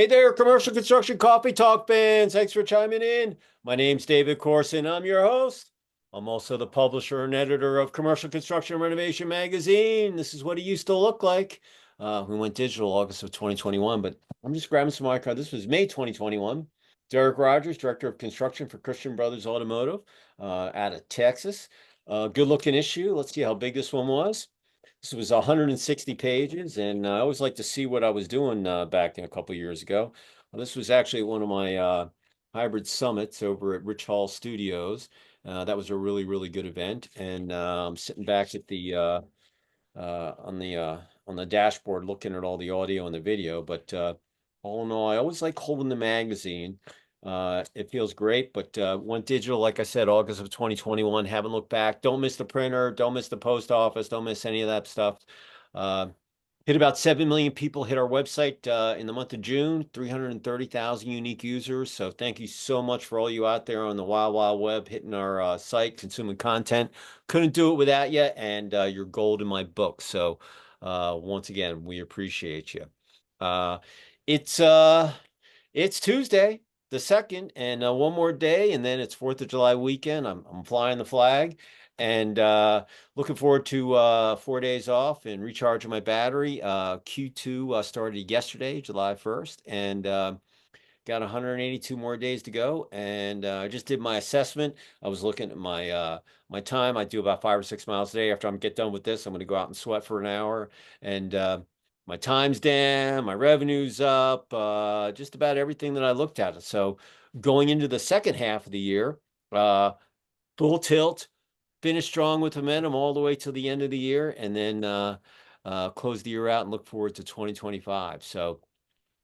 Hey there, commercial construction coffee talk fans. Thanks for chiming in. My name's David Corson. I'm your host. I'm also the publisher and editor of Commercial Construction and Renovation magazine. This is what it used to look like. We went digital August of 2021, but I'm just grabbing some archive. This was May 2021. Derek Rogers, director of construction for Christian Brothers Automotive, out of Texas. Good looking issue. Let's see how big this one was. This was 160 pages, and I always like to see what I was doing back a couple years ago. Well, this was actually one of my hybrid summits over at Rich Hall Studios. That was a really, really good event, and I'm sitting back at the on the dashboard looking at all the audio and the video. But all in all, I always like holding the magazine. It feels great, but went digital, like I said, August of 2021. Haven't looked back. Don't miss the printer. Don't miss the post office. Don't miss any of that stuff. Uh, Hit about 7 million people hit our website in the month of June, 330,000 unique users. So thank you so much for all you out there on the Wild Wild Web hitting our site, consuming content. Couldn't do it without you, and you're gold in my book. So once again, we appreciate you. Uh, it's uh, it's Tuesday, the second, and one more day, and then it's Fourth of July weekend. I'm flying the flag, and looking forward to 4 days off and recharging my battery. Q2 started yesterday, July 1st, and got 182 more days to go. And I just did my assessment. I was looking at my time. I do about 5 or 6 miles a day. After I get done with this, I'm going to go out and sweat for an hour, and my time's down, my revenue's up, just about everything that I looked at. So going into the second half of the year, uh, full tilt, finish strong with momentum all the way till the end of the year, and then close the year out and look forward to 2025. So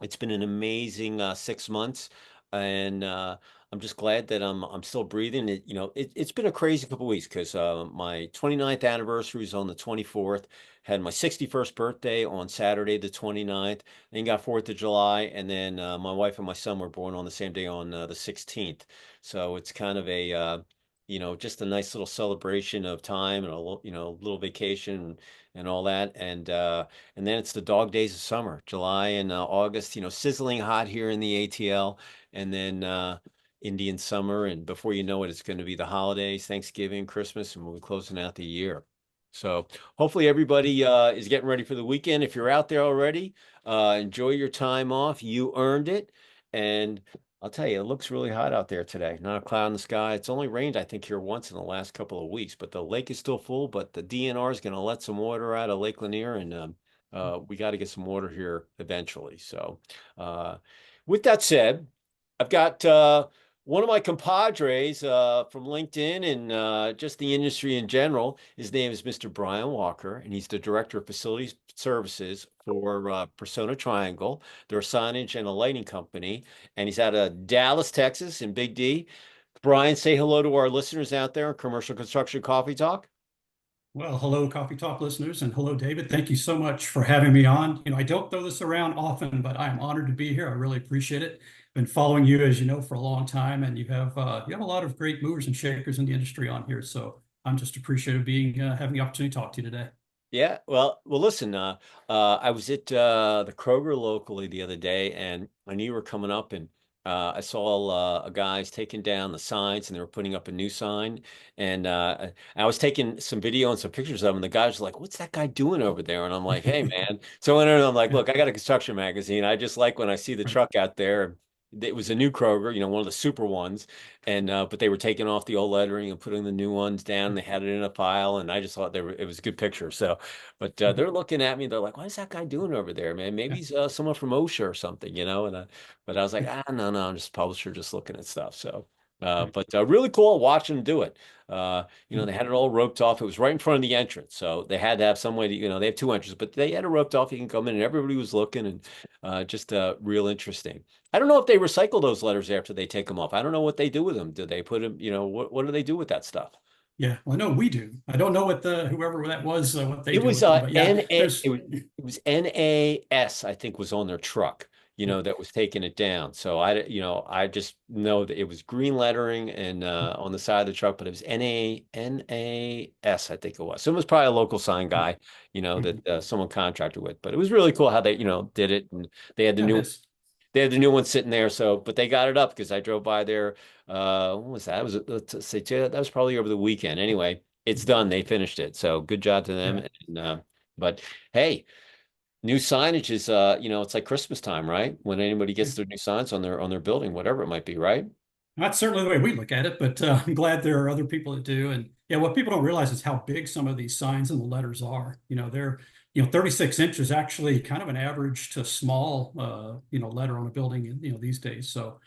it's been an amazing 6 months, and I'm just glad that I'm still breathing. It's been a crazy couple weeks because my 29th anniversary is on the 24th. Had my 61st birthday on Saturday the 29th. Then got 4th of July, and then my wife and my son were born on the same day on the 16th. So it's kind of a just a nice little celebration of time and little vacation and all that. And then it's the dog days of summer, July and August, sizzling hot here in the ATL, and then Indian summer. And before you know it, it's going to be the holidays, Thanksgiving, Christmas, and we'll be closing out the year. So hopefully everybody is getting ready for the weekend. If you're out there already, enjoy your time off. You earned it. And I'll tell you, it looks really hot out there today. Not a cloud in the sky. It's only rained, I think, here once in the last couple of weeks, but the lake is still full. But the DNR is going to let some water out of Lake Lanier, and we got to get some water here eventually. So, uh, with that said, I've got one of my compadres from LinkedIn and just the industry in general. His name is Mr. Bryan Walker, and he's the director of facilities services for Persona Triangle. They're a signage and a lighting company, and he's out of Dallas, Texas, in Big D. Bryan, say hello to our listeners out there in Commercial Construction Coffee Talk. Well, hello, Coffee Talk listeners, and hello, David. Thank you so much for having me on. I don't throw this around often, but I am honored to be here. I really appreciate it. Been following you, as you know, for a long time, and you have a lot of great movers and shakers in the industry on here. So I'm just appreciative of being having the opportunity to talk to you today. Yeah, well, listen, I was at the Kroger locally the other day, and I knew you were coming up, and I saw a guys taking down the signs, and they were putting up a new sign, and I was taking some video and some pictures of them, and the guys were like, "What's that guy doing over there?" And I'm like, "Hey, man." So I went in and I'm like, Yeah, "Look, I got a construction magazine. I just like when I see the right. truck out there." It was a new Kroger, one of the super ones, and but they were taking off the old lettering and putting the new ones down. They had it in a pile, and I just thought it was a good picture. So. But they're looking at me. They're like, "What is that guy doing over there, man? Maybe Yeah, he's someone from OSHA or something." But I was like, no, no, I'm just a publisher, just looking at stuff. So, right. but really cool watching them do it. They Mm. had it all roped off. It was right in front of the entrance, so they had to have some way to, they have two entrances, but they had it roped off. You can come in, and everybody was looking, and just real interesting. I don't know if they recycle those letters after they take them off. I don't know what they do with them. Do they put them? What do they do with that stuff? Yeah. Well, I know we do. I don't know what the whoever that was, what they It do was with them, but yeah, there's It was NAS, I think, was on their truck, that was taking it down. So I just know that it was green lettering and on the side of the truck, but it was NAS, I think it was. So it was probably a local sign guy, that someone contracted with. But it was really cool how they, did it, and they had the yeah, it new is. they had the new one sitting there. So, but they got it up because I drove by there. What was that? Let's say that was probably over the weekend. Anyway, it's done. They finished it. So good job to them. Yeah. And, but hey, new signage is it's like Christmas time, right? When anybody gets their new signs on their building, whatever it might be, right? That's certainly the way we look at it, but I'm glad there are other people that do. And yeah, what people don't realize is how big some of these signs and the letters are. They're 36 inches actually kind of an average to small letter on a building these days. So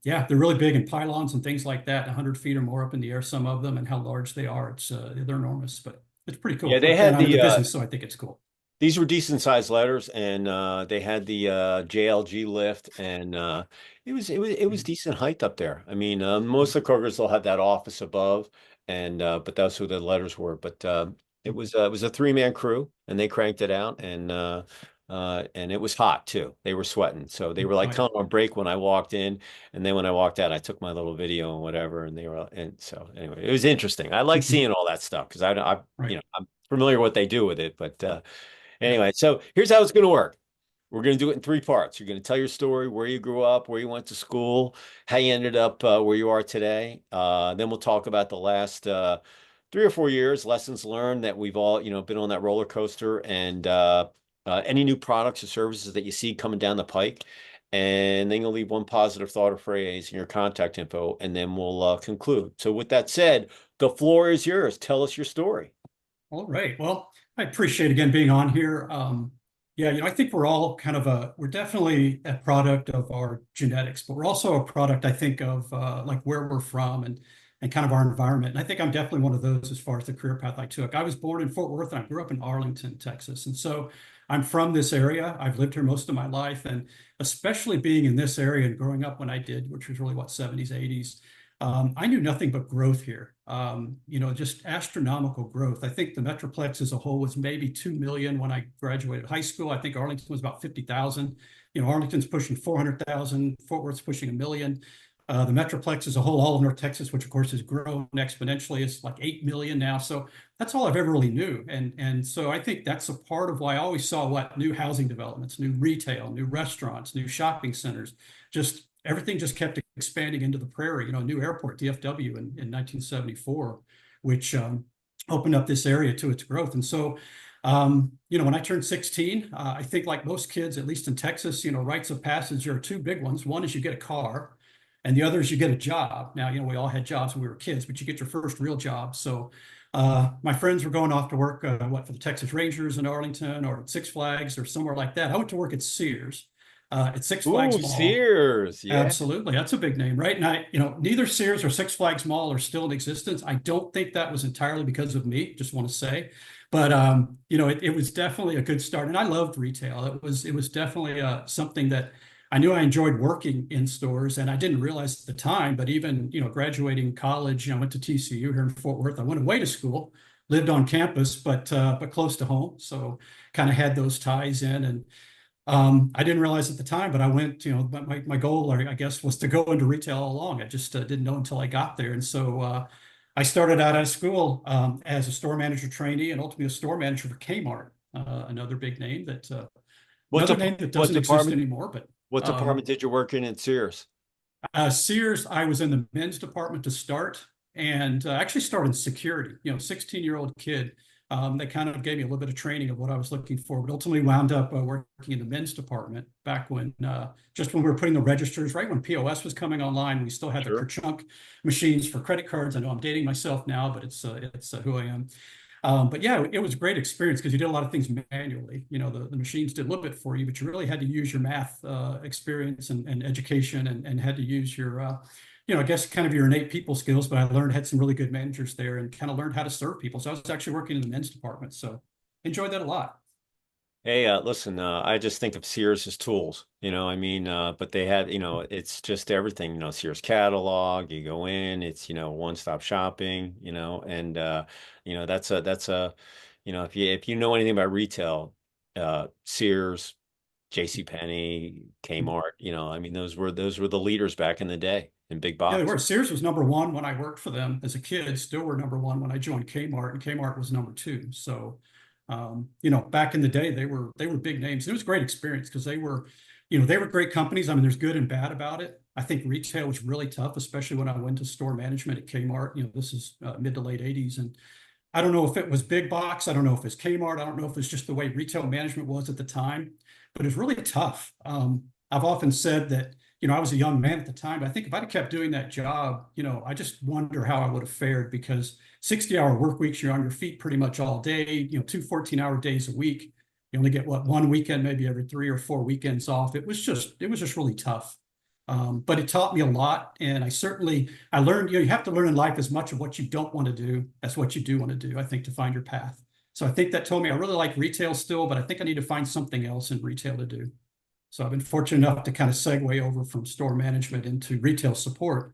yeah, they're really big, and pylons and things like that, 100 feet or more up in the air, some of them, and how large they are. They're enormous, but it's pretty Yeah, cool. they Again, had I'm in the the business, so I think it's cool. these were decent sized letters, and they had the JLG lift, and it was decent height up there. I mean, most of the Krogers will have that office above, and but that's who the letters were. But it was a three-man crew, and they cranked it out, and it was hot too. They were sweating, so they were like Right. counting on break when I walked in, and then when I walked out, I took my little video and whatever, and they were, and so anyway, it was interesting. I like seeing all that stuff because Right. I'm familiar what they do with it, but. Yeah. Anyway, so here's how it's going to work. We're going to do it in three parts. You're going to tell your story, where you grew up, where you went to school, how you ended up where you are today. Then we'll talk about the last 3 or 4 years, lessons learned that we've all, been on that roller coaster, and any new products or services that you see coming down the pike. And then you'll leave one positive thought or phrase in your contact info, and then we'll conclude. So, with that said, the floor is yours. Tell us your story. All right. Well, I appreciate again being on here. Yeah, I think we're all we're definitely a product of our genetics, but we're also a product, I think, of like where we're from and kind of our environment. And I think I'm definitely one of those as far as the career path I took. I was born in Fort Worth and I grew up in Arlington, Texas. And so I'm from this area. I've lived here most of my life. And especially being in this area and growing up when I did, which was really what, 70s, 80s, I knew nothing but growth here. Just astronomical growth. I think the Metroplex as a whole was maybe 2 million when I graduated high school. I think Arlington was about 50,000. Arlington's pushing 400,000, Fort Worth's pushing a million. The Metroplex as a whole, all of North Texas, which of course has grown exponentially, is like 8 million now. So that's all I've ever really knew. And so I think that's a part of why I always saw what new housing developments, new retail, new restaurants, new shopping centers, just everything just kept expanding into the prairie. A new airport, DFW, in 1974, which opened up this area to its growth. And so, when I turned 16, I think like most kids, at least in Texas, rites of passage are two big ones. One is you get a car, and the other is you get a job. Now, we all had jobs when we were kids, but you get your first real job. So my friends were going off to work, for the Texas Rangers in Arlington or at Six Flags or somewhere like that. I went to work at Sears, at Six Flags Ooh, Mall. Sears. Yeah. Absolutely. That's a big name, right? And neither Sears or Six Flags Mall are still in existence. I don't think that was entirely because of me, just want to say. But it was definitely a good start. And I loved retail. It was definitely something that I knew I enjoyed working in stores, and I didn't realize at the time, but even, graduating college, I went to TCU here in Fort Worth. I went away to school, lived on campus, but close to home. So kind of had those ties in. And I didn't realize at the time, but I went, my goal, or I guess, was to go into retail all along. I just didn't know until I got there. And so I started out of school as a store manager trainee and ultimately a store manager for Kmart, another big name What another dep name that what doesn't exist department anymore. But what um, department did you work in at Sears? Sears, I was in the men's department to start, and actually started in security. 16-year-old kid. They kind of gave me a little bit of training of what I was looking for, but ultimately wound up working in the men's department back when, just when we were putting the registers, right when POS was coming online. We still had the Sure. Kerchunk machines for credit cards. I know I'm dating myself now, but it's who I am. But yeah, it was a great experience because you did a lot of things manually. The machines did a little bit for you, but you really had to use your math experience and education, and had to use your, I guess kind of your innate people skills. But I had some really good managers there and kind of learned how to serve people. So I was actually working in the men's department. So enjoyed that a lot. Hey, listen, I just think of Sears as tools, I mean, but they had, it's just everything, Sears catalog, you go in, it's, one-stop shopping, and that's a, if you know anything about retail, Sears, JC Penney, Kmart, I mean, those were the leaders back in the day in big Yeah, they box. were. Sears was number one when I worked for them as a kid, still were number one when I joined Kmart, and Kmart was number two. So, back in the day, they were big names. It was a great experience because they were they were great companies. I mean, there's good and bad about it. I think retail was really tough, especially when I went to store management at Kmart. This is mid to late 80s. And I don't know if it was big box. I don't know if it's Kmart. I don't know if it's just the way retail management was at the time, but it's really tough. I've often said that, I was a young man at the time, but I think if I'd have kept doing that job, I just wonder how I would have fared because 60-hour work weeks, you're on your feet pretty much all day, two 14-hour days a week. You only get one weekend, maybe every 3 or 4 weekends off. It was just really tough. But it taught me a lot. And I learned, you have to learn in life as much of what you don't want to do as what you do want to do, I think, to find your path. So I think that told me I really like retail still, but I think I need to find something else in retail to do. So I've been fortunate enough to kind of segue over from store management into retail support.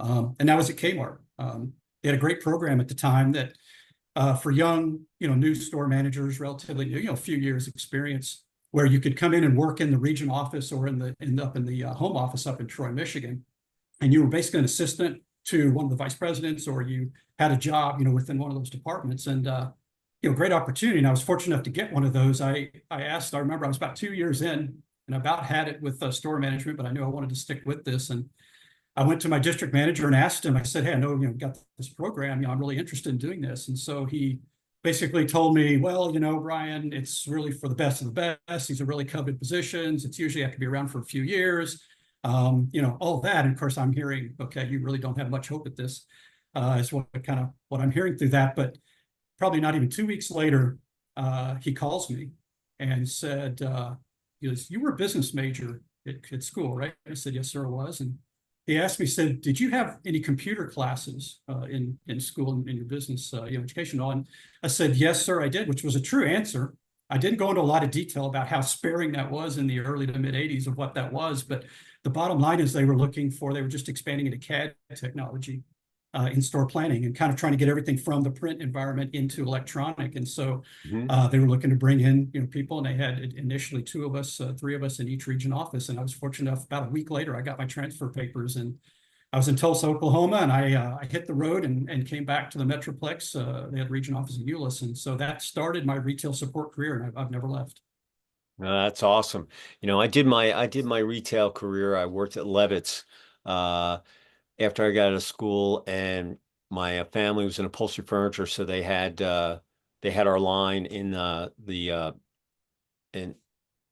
And that was at Kmart. They had a great program at the time that for young, new store managers, relatively new, a few years experience, where you could come in and work in the region office or up in the home office up in Troy, Michigan, and you were basically an assistant to one of the vice presidents, or you had a job, within one of those departments, and great opportunity. And I was fortunate enough to get one of those. I remember I was about 2 years in, and about had it with store management, but I knew I wanted to stick with this, and I went to my district manager and asked him, I said, hey, I know, got this program, I'm really interested in doing this. And so he basically told me, well, Bryan, it's really for the best of the best. These are really coveted positions. It's usually have to be around for a few years, all that. And of course, I'm hearing, okay, you really don't have much hope at this, is what I'm hearing through that. But probably not even 2 weeks later, he calls me and said, he goes, you were a business major at school, right? I said, yes, sir, I was. And he asked me, said, did you have any computer classes in school in your business education? And I said, yes, sir, I did, which was a true answer. I didn't go into a lot of detail about how sparing that was in the early to mid 80s of what that was. But the bottom line is they were just expanding into CAD technology in store planning and kind of trying to get everything from the print environment into electronic. And so Mhm. they were looking to bring in people, and they had initially two of us, three of us in each region office. And I was fortunate enough, about a week later, I got my transfer papers, and I was in Tulsa, Oklahoma, and I hit the road and came back to the Metroplex. They had a region office in Euless, and so that started my retail support career, and I've never left. That's awesome. I did my retail career. I worked at Levitt's uh, after I got out of school, and my family was in upholstery furniture, so they had our line in the in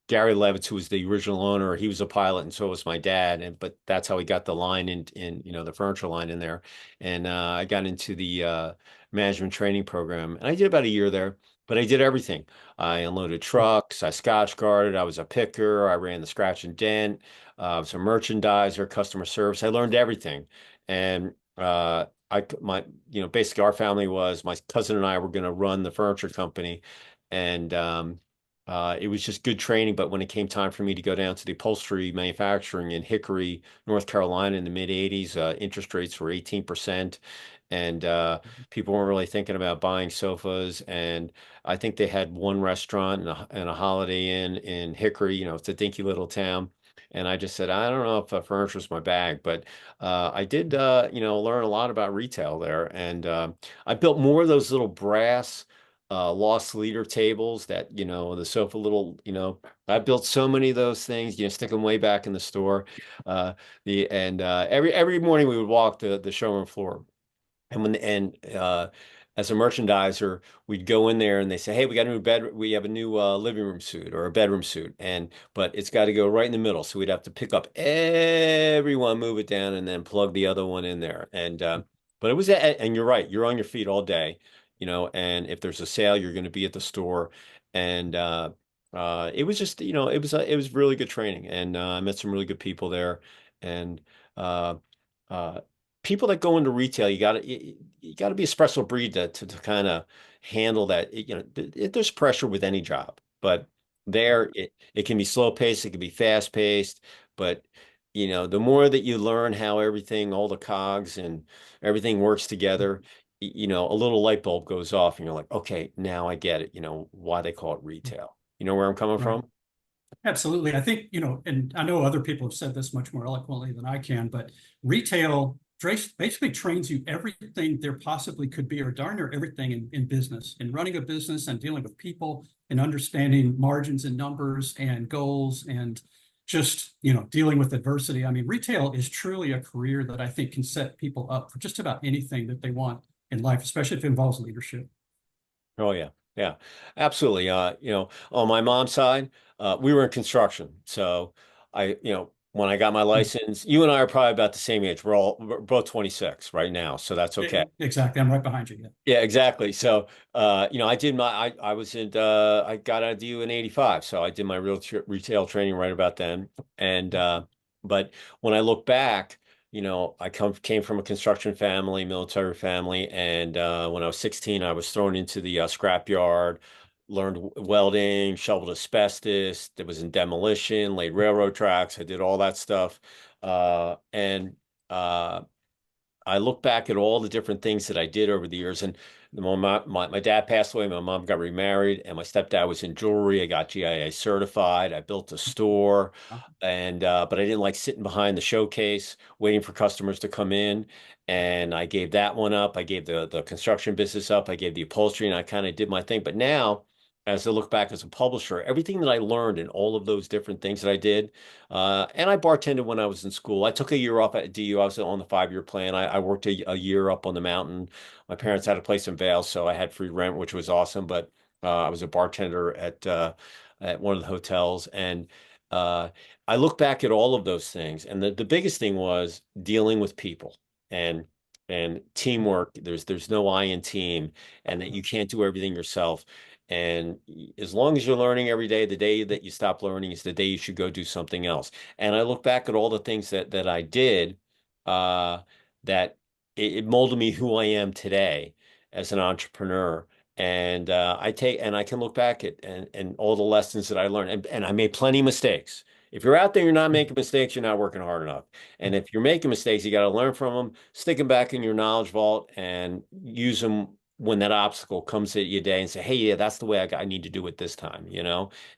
Gary Levitz, who was the original owner, he was a pilot, and so was my dad. But that's how he got the line in the furniture line in there. And I got into the management training program, and I did about a year there. But I did everything. I unloaded trucks, I scotch guarded, I was a picker, I ran the scratch and dent, I was a merchandiser, customer service. I learned everything, and basically our family was my cousin and I were going to run the furniture company, and it was just good training, but when it came time for me to go down to the upholstery manufacturing in Hickory, North Carolina in the mid 80s, interest rates were 18%, and people weren't really thinking about buying sofas. And I think they had one restaurant and a Holiday Inn in Hickory, it's a dinky little town. And I just said, I don't know if furniture's my bag, but I did, learn a lot about retail there. And I built more of those little brass lost leader tables that, the sofa little, I built so many of those things, stick them way back in the store. Every morning we would walk the showroom floor. And as a merchandiser, we'd go in there and they say, "Hey, we have a new living room suit or a bedroom suit, but it's got to go right in the middle." So we'd have to pick up every one, move it down, and then plug the other one in there. But it was, and you're right, you're on your feet all day, and if there's a sale, you're going to be at the store, and it was just, it was really good training, and I met some really good people there, and. Uh, uh, People that go into retail, you got to be a special breed to kind of handle that. There's pressure with any job, but it can be slow paced, it can be fast paced, but the more that you learn how all the cogs and everything works together, a little light bulb goes off, and you're like, okay, now I get it. Why they call it retail. You know where I'm coming Right. from? Absolutely. I think, and I know other people have said this much more eloquently than I can, but retail basically trains you everything there possibly could be, or darn near everything in business, in running a business and dealing with people and understanding margins and numbers and goals and just, dealing with adversity. I mean, retail is truly a career that I think can set people up for just about anything that they want in life, especially if it involves leadership. Oh yeah, yeah, absolutely. On my mom's side, we were in construction, so when I got my license, you and I are probably about the same age. We're both 26 right now, so that's okay. Exactly. I'm right behind you. Yeah. Yeah, exactly. So, I was I got out of DU in 85. So I did my retail training right about then. And, but when I look back, I came from a construction family, military family. And, when I was 16, I was thrown into the scrapyard, learned welding, shoveled asbestos, that was in demolition, laid railroad tracks. I did all that stuff. And I look back at all the different things that I did over the years, and my dad passed away, my mom got remarried, and my stepdad was in jewelry. I got GIA certified. I built a store, and but I didn't like sitting behind the showcase waiting for customers to come in. And I gave that one up. I gave the construction business up. I gave the upholstery, and I kind of did my thing. But now, as I look back as a publisher, everything that I learned in all of those different things that I did. And I bartended when I was in school. I took a year off at DU. I was on the 5-year plan. I worked a year up on the mountain. My parents had a place in Vail, so I had free rent, which was awesome. But I was a bartender at one of the hotels, and uh, I look back at all of those things, and the biggest thing was dealing with people and and teamwork. There's no I in team, and that you can't do everything yourself. And as long as you're learning every day, the day that you stop learning is the day you should go do something else. And I look back at all the things that I did, uh, that it molded me who I am today as an entrepreneur. And I can look back at and all the lessons that I learned. And I made plenty of mistakes. If you're out there, you're not making mistakes, you're not working hard enough. And if you're making mistakes, you got to learn from them, stick them back in your knowledge vault, and use them when that obstacle comes at you day and say, hey, yeah, that's the way I need to do it this time.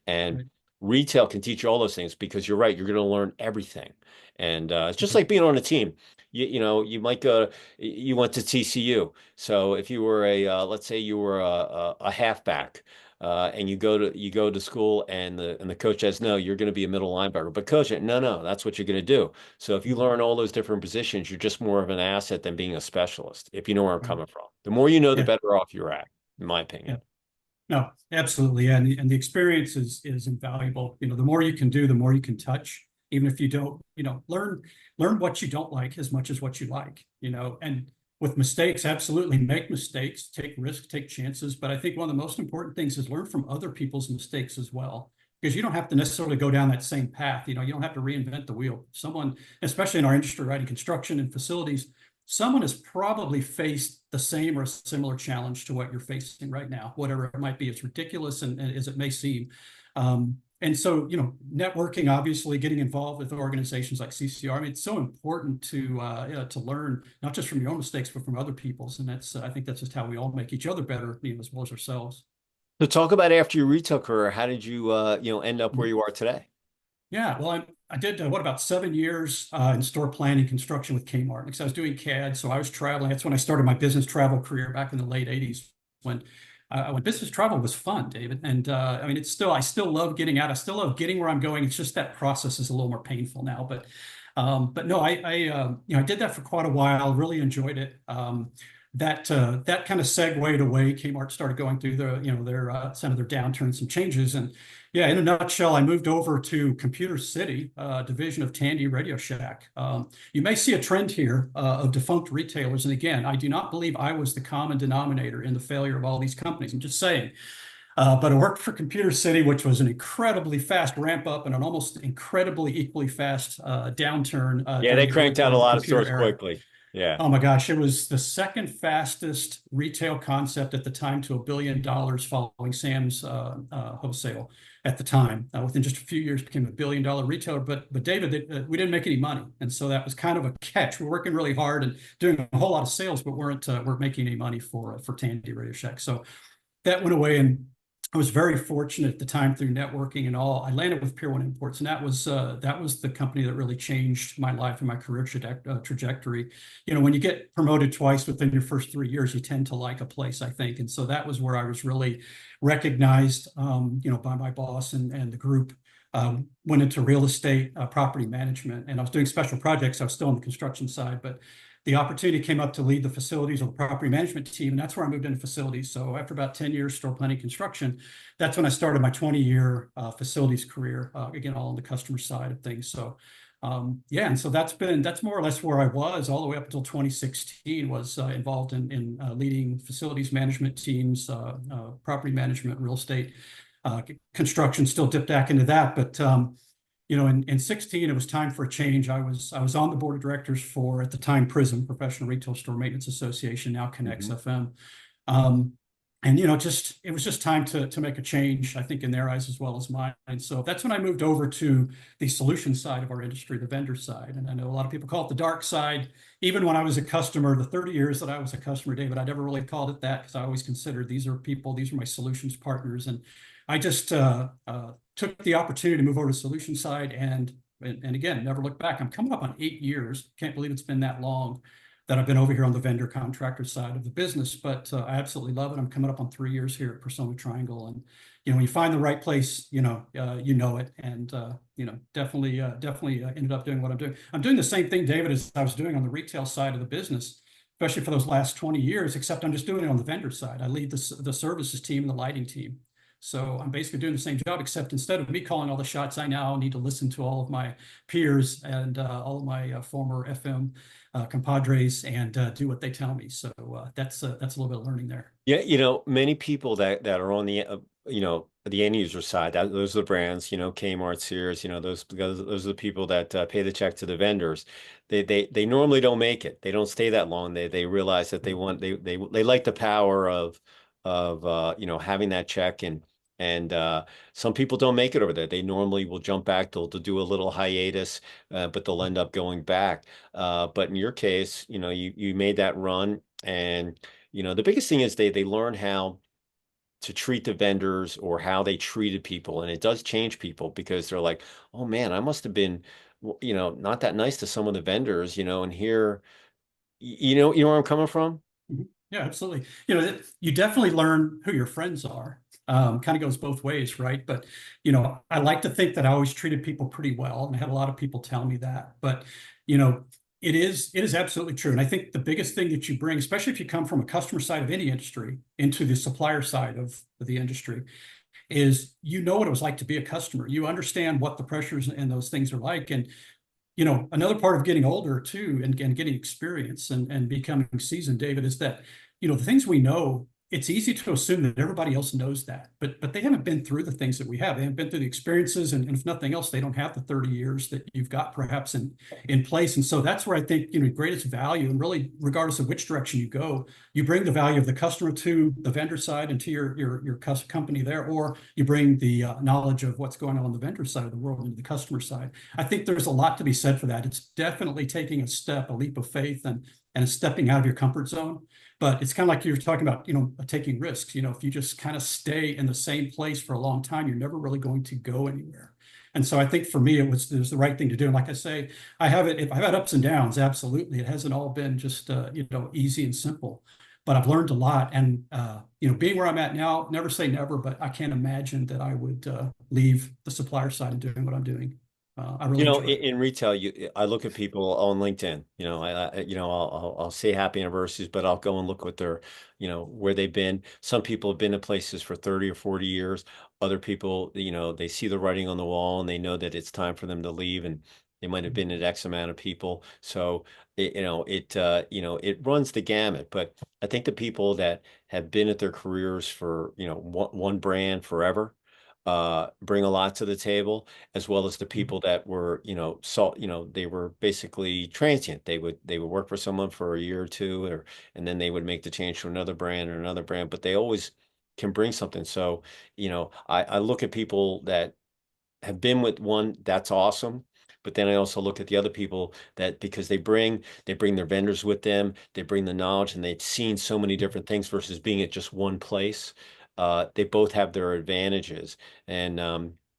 And Right. retail can teach you all those things because you're right, you're going to learn everything. And it's just Okay. like being on a team. You might go, you went to TCU. So if you were let's say you were a halfback, and you go to school, and the coach says, no, you're going to be a middle linebacker. But coach, no, no, that's what you're going to do. So if you learn all those different positions, you're just more of an asset than being a specialist, if you know where I'm Right. coming from. The more you know, the Yeah. better off you're at, in my Yeah. opinion. No, absolutely. Yeah. And the experience is invaluable. The more you can do, the more you can touch, even if you don't, learn what you don't like as much as what you like, and with mistakes, absolutely make mistakes, take risks, take chances. But I think one of the most important things is learn from other people's mistakes as well, because you don't have to necessarily go down that same path. You don't have to reinvent the wheel. Someone, especially in our industry, right, in construction and facilities, someone has probably faced the same or similar challenge to what you're facing right now, whatever it might be, as ridiculous and as it may seem. And so, networking, obviously, getting involved with organizations like CCR. I mean, it's so important to learn not just from your own mistakes, but from other people's. And I think that's just how we all make each other better, as well as ourselves. So talk about after your retail career, how did you end up where you are today? Yeah, well, I did about 7 years in store planning construction with Kmart because I was doing CAD, so I was traveling. That's when I started my business travel career back in the late '80s when business travel was fun, David. And I mean, I still love getting out. I still love getting where I'm going. It's just that process is a little more painful now. But no, I did that for quite a while. Really enjoyed it. That kind of segued away. Kmart started going through some of their downturns, some changes, and yeah, in a nutshell, I moved over to Computer City, division of Tandy Radio Shack. You may see a trend here of defunct retailers, and again, I do not believe I was the common denominator in the failure of all these companies. I'm just saying. But I worked for Computer City, which was an incredibly fast ramp up and an almost incredibly equally fast downturn Yeah, they during the early cranked out part a of the lot of computer stores era. quickly. Yeah. Oh my gosh, it was the second fastest retail concept at the time to $1 billion following Sam's wholesale at the time. Within just a few years, became $1 billion retailer. But David, we didn't make any money, and so that was kind of a catch. We're working really hard and doing a whole lot of sales, but weren't making any money for Tandy Radio Shack. So that went away, and I was very fortunate at the time through networking and all. I landed with Pier One Imports, and that was the company that really changed my life and my career trajectory. When you get promoted twice within your first 3 years, you tend to like a place, I think. And so that was where I was really recognized, by my boss and the group. went into real estate, property management, and I was doing special projects. I was still on the construction side, but the opportunity came up to lead the facilities or the property management team, and that's where I moved into facilities. So after about 10 years store planning construction, that's when I started my 20-year facilities career, again, all on the customer side of things. So yeah, and so that's more or less where I was all the way up until 2016. Was involved in leading facilities management teams, property management, real estate, construction. Still dipped back into that, but in 16, it was time for a change. I was on the board of directors for, at the time, Prism, Professional Retail Store Maintenance Association, now Connects Mhm. FM. Um, and just it was just time to make a change, I think, in their eyes as well as mine. And so that's when I moved over to the solution side of our industry, the vendor side. And I know a lot of people call it the dark side. Even when I was a customer, the 30 years that I was a customer, David, I never really called it that because I always considered these are people, these are my solutions partners. And I just took the opportunity to move over to the solution side and again, never looked back. I'm coming up on 8 years. Can't believe it's been that long that I've been over here on the vendor contractor side of the business, but I absolutely love it. I'm coming up on 3 years here at Persona Triangle, and when you find the right place, you know it, and definitely ended up doing what I'm doing. I'm doing the same thing, David, as I was doing on the retail side of the business, especially for those last 20 years. Except I'm just doing it on the vendor side. I lead the services team and the lighting team. So I'm basically doing the same job, except instead of me calling all the shots, I now need to listen to all of my peers and all of my former FM compadres and do what they tell me. So that's a little bit of learning there. Yeah, many people that are on the end user side, those are the brands, Kmart, Sears, those are the people that pay the check to the vendors. They normally don't make it. They don't stay that long. They realize that they like the power of having that check, and some people don't make it over there. They normally will jump back. They'll do a little hiatus, but they'll end up going back. But in your case, you made that run, and the biggest thing is they learn how to treat the vendors or how they treated people. And it does change people because they're like, oh man, I must have been, not that nice to some of the vendors, and here, you know where I'm coming from? Mhm. Yeah, absolutely. You definitely learn who your friends are. Kind of goes both ways, right? But I like to think that I always treated people pretty well, and I had a lot of people tell me that. But you know, it is absolutely true. And I think the biggest thing that you bring, especially if you come from a customer side of any industry into the supplier side of the industry, is what it was like to be a customer. You understand what the pressures and those things are like, and another part of getting older too and getting experience and becoming seasoned, David, is that, the things we know, it's easy to assume that everybody else knows that, but they haven't been through the things that we have. They haven't been through the experiences, and if nothing else, they don't have the 30 years that you've got perhaps in place. And so that's where I think, greatest value, and really regardless of which direction you go, you bring the value of the customer to the vendor side and to your company there, or you bring the knowledge of what's going on the vendor side of the world into the customer side. I think there's a lot to be said for that. It's definitely taking a leap of faith, and stepping out of your comfort zone. But it's kind of like you're talking about, taking risks. If you just kind of stay in the same place for a long time, you're never really going to go anywhere. And so I think for me, it was the right thing to do. And like I say, I've had ups and downs. Absolutely. It hasn't all been just, easy and simple, but I've learned a lot. And, being where I'm at now, never say never, but I can't imagine that I would leave the supplier side and doing what I'm doing. I really enjoy it. In retail, I look at people on LinkedIn. I'll say happy anniversaries, but I'll go and look what they're, where they've been. Some people have been in places for 30 or 40 years. Other people, they see the writing on the wall and they know that it's time for them to leave, and they might have been at X amount of people. So it runs the gamut. But I think the people that have been at their careers for, one brand forever, bring a lot to the table, as well as the people that were, they were basically transient. They would work for someone for a year or two, and then they would make the change to another brand or another brand, but they always can bring something. So, I look at people that have been with one, that's awesome. But then I also look at the other people that, because they bring their vendors with them, they bring the knowledge, and they've seen so many different things versus being at just one place. They both have their advantages. And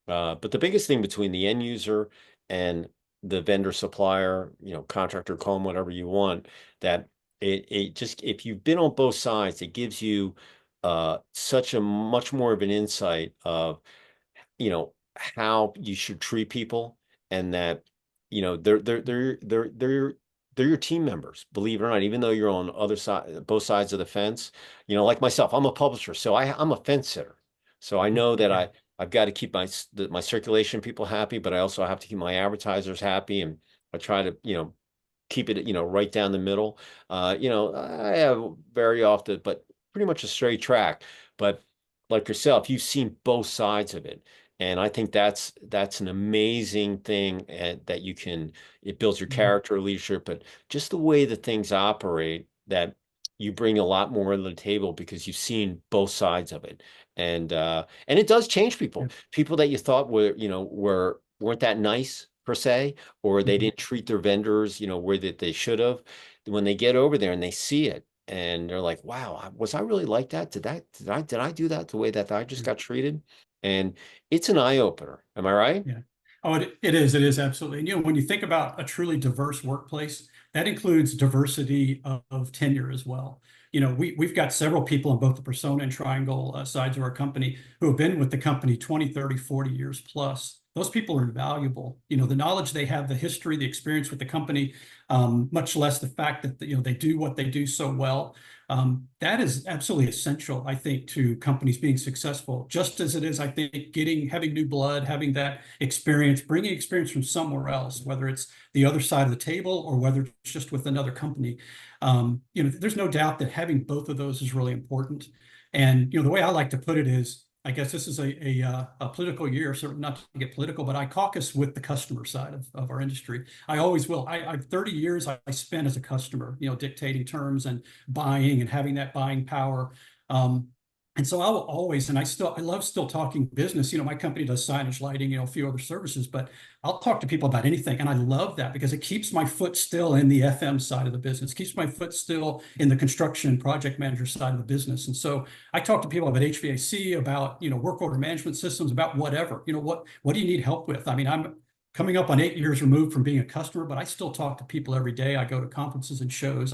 but the biggest thing between the end user and the vendor supplier, contractor, call them whatever you want, that it just, if you've been on both sides, it gives you such a much more of an insight of, how you should treat people, and that they're your team members, believe it or not, even though you're on other side both sides of the fence. Like myself, I'm a publisher, so I'm a fence sitter. So I know that Yeah. I've got to keep my circulation people happy, but I also have to keep my advertisers happy, and I try to keep it, right down the middle. I have very often, but pretty much a straight track. But like yourself, you've seen both sides of it. And I think that's an amazing thing, and that it builds your Mhm. character, leadership, but just the way that things operate, that you bring a lot more to the table because you've seen both sides of it. And it does change people. Yeah. People that you thought weren't that nice per se, or they Mhm. didn't treat their vendors, where that they should have. When they get over there and they see it, and they're like, "Wow, was I really like that? Did I do that the way that I just Yeah. got treated?" And it's an eye opener. Am I right? Yeah. Oh, it is absolutely. And when you think about a truly diverse workplace, that includes diversity of tenure as well. We've got several people on both the persona and triangle sides of our company who have been with the company 20, 30, 40 years plus. Those people are invaluable. The knowledge they have, the history, the experience with the company, much less the fact that they do what they do so well. That is absolutely essential, I think, to companies being successful, just as it is, I think, having new blood, having that experience, bringing experience from somewhere else, whether it's the other side of the table or whether it's just with another company. There's no doubt that having both of those is really important. And the way I like to put it is, I guess this is a political year, certainly not to get political, but I caucus with the customer side of our industry. I always will. 30 years I spent as a customer, dictating terms and buying and having that buying power. And so I will always, and I love still talking business. My company does signage, lighting, a few other services, but I'll talk to people about anything. And I love that because it keeps my foot still in the FM side of the business, keeps my foot still in the construction and project manager side of the business. And so I talk to people about HVAC, about, work order management systems, about whatever, what do you need help with? I mean, I'm coming up on 8 years removed from being a customer, but I still talk to people every day. I go to conferences and shows.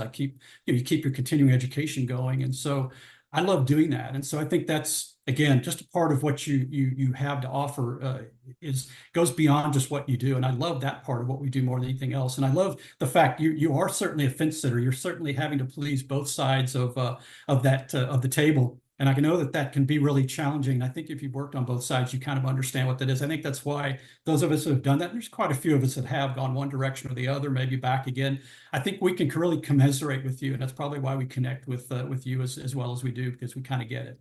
You keep your continuing education going. And so I love doing that. And so I think that's, again, just a part of what you have to offer, is goes beyond just what you do. And I love that part of what we do more than anything else. And I love the fact you are certainly a fence sitter. You're certainly having to please both sides of the table. And I know that that can be really challenging. I think if you've worked on both sides, you kind of understand what that is. I think that's why those of us who have done that, there's quite a few of us that have gone one direction or the other, maybe back again. I think we can really commiserate with you, and that's probably why we connect with you as well as we do, because we kind of get it.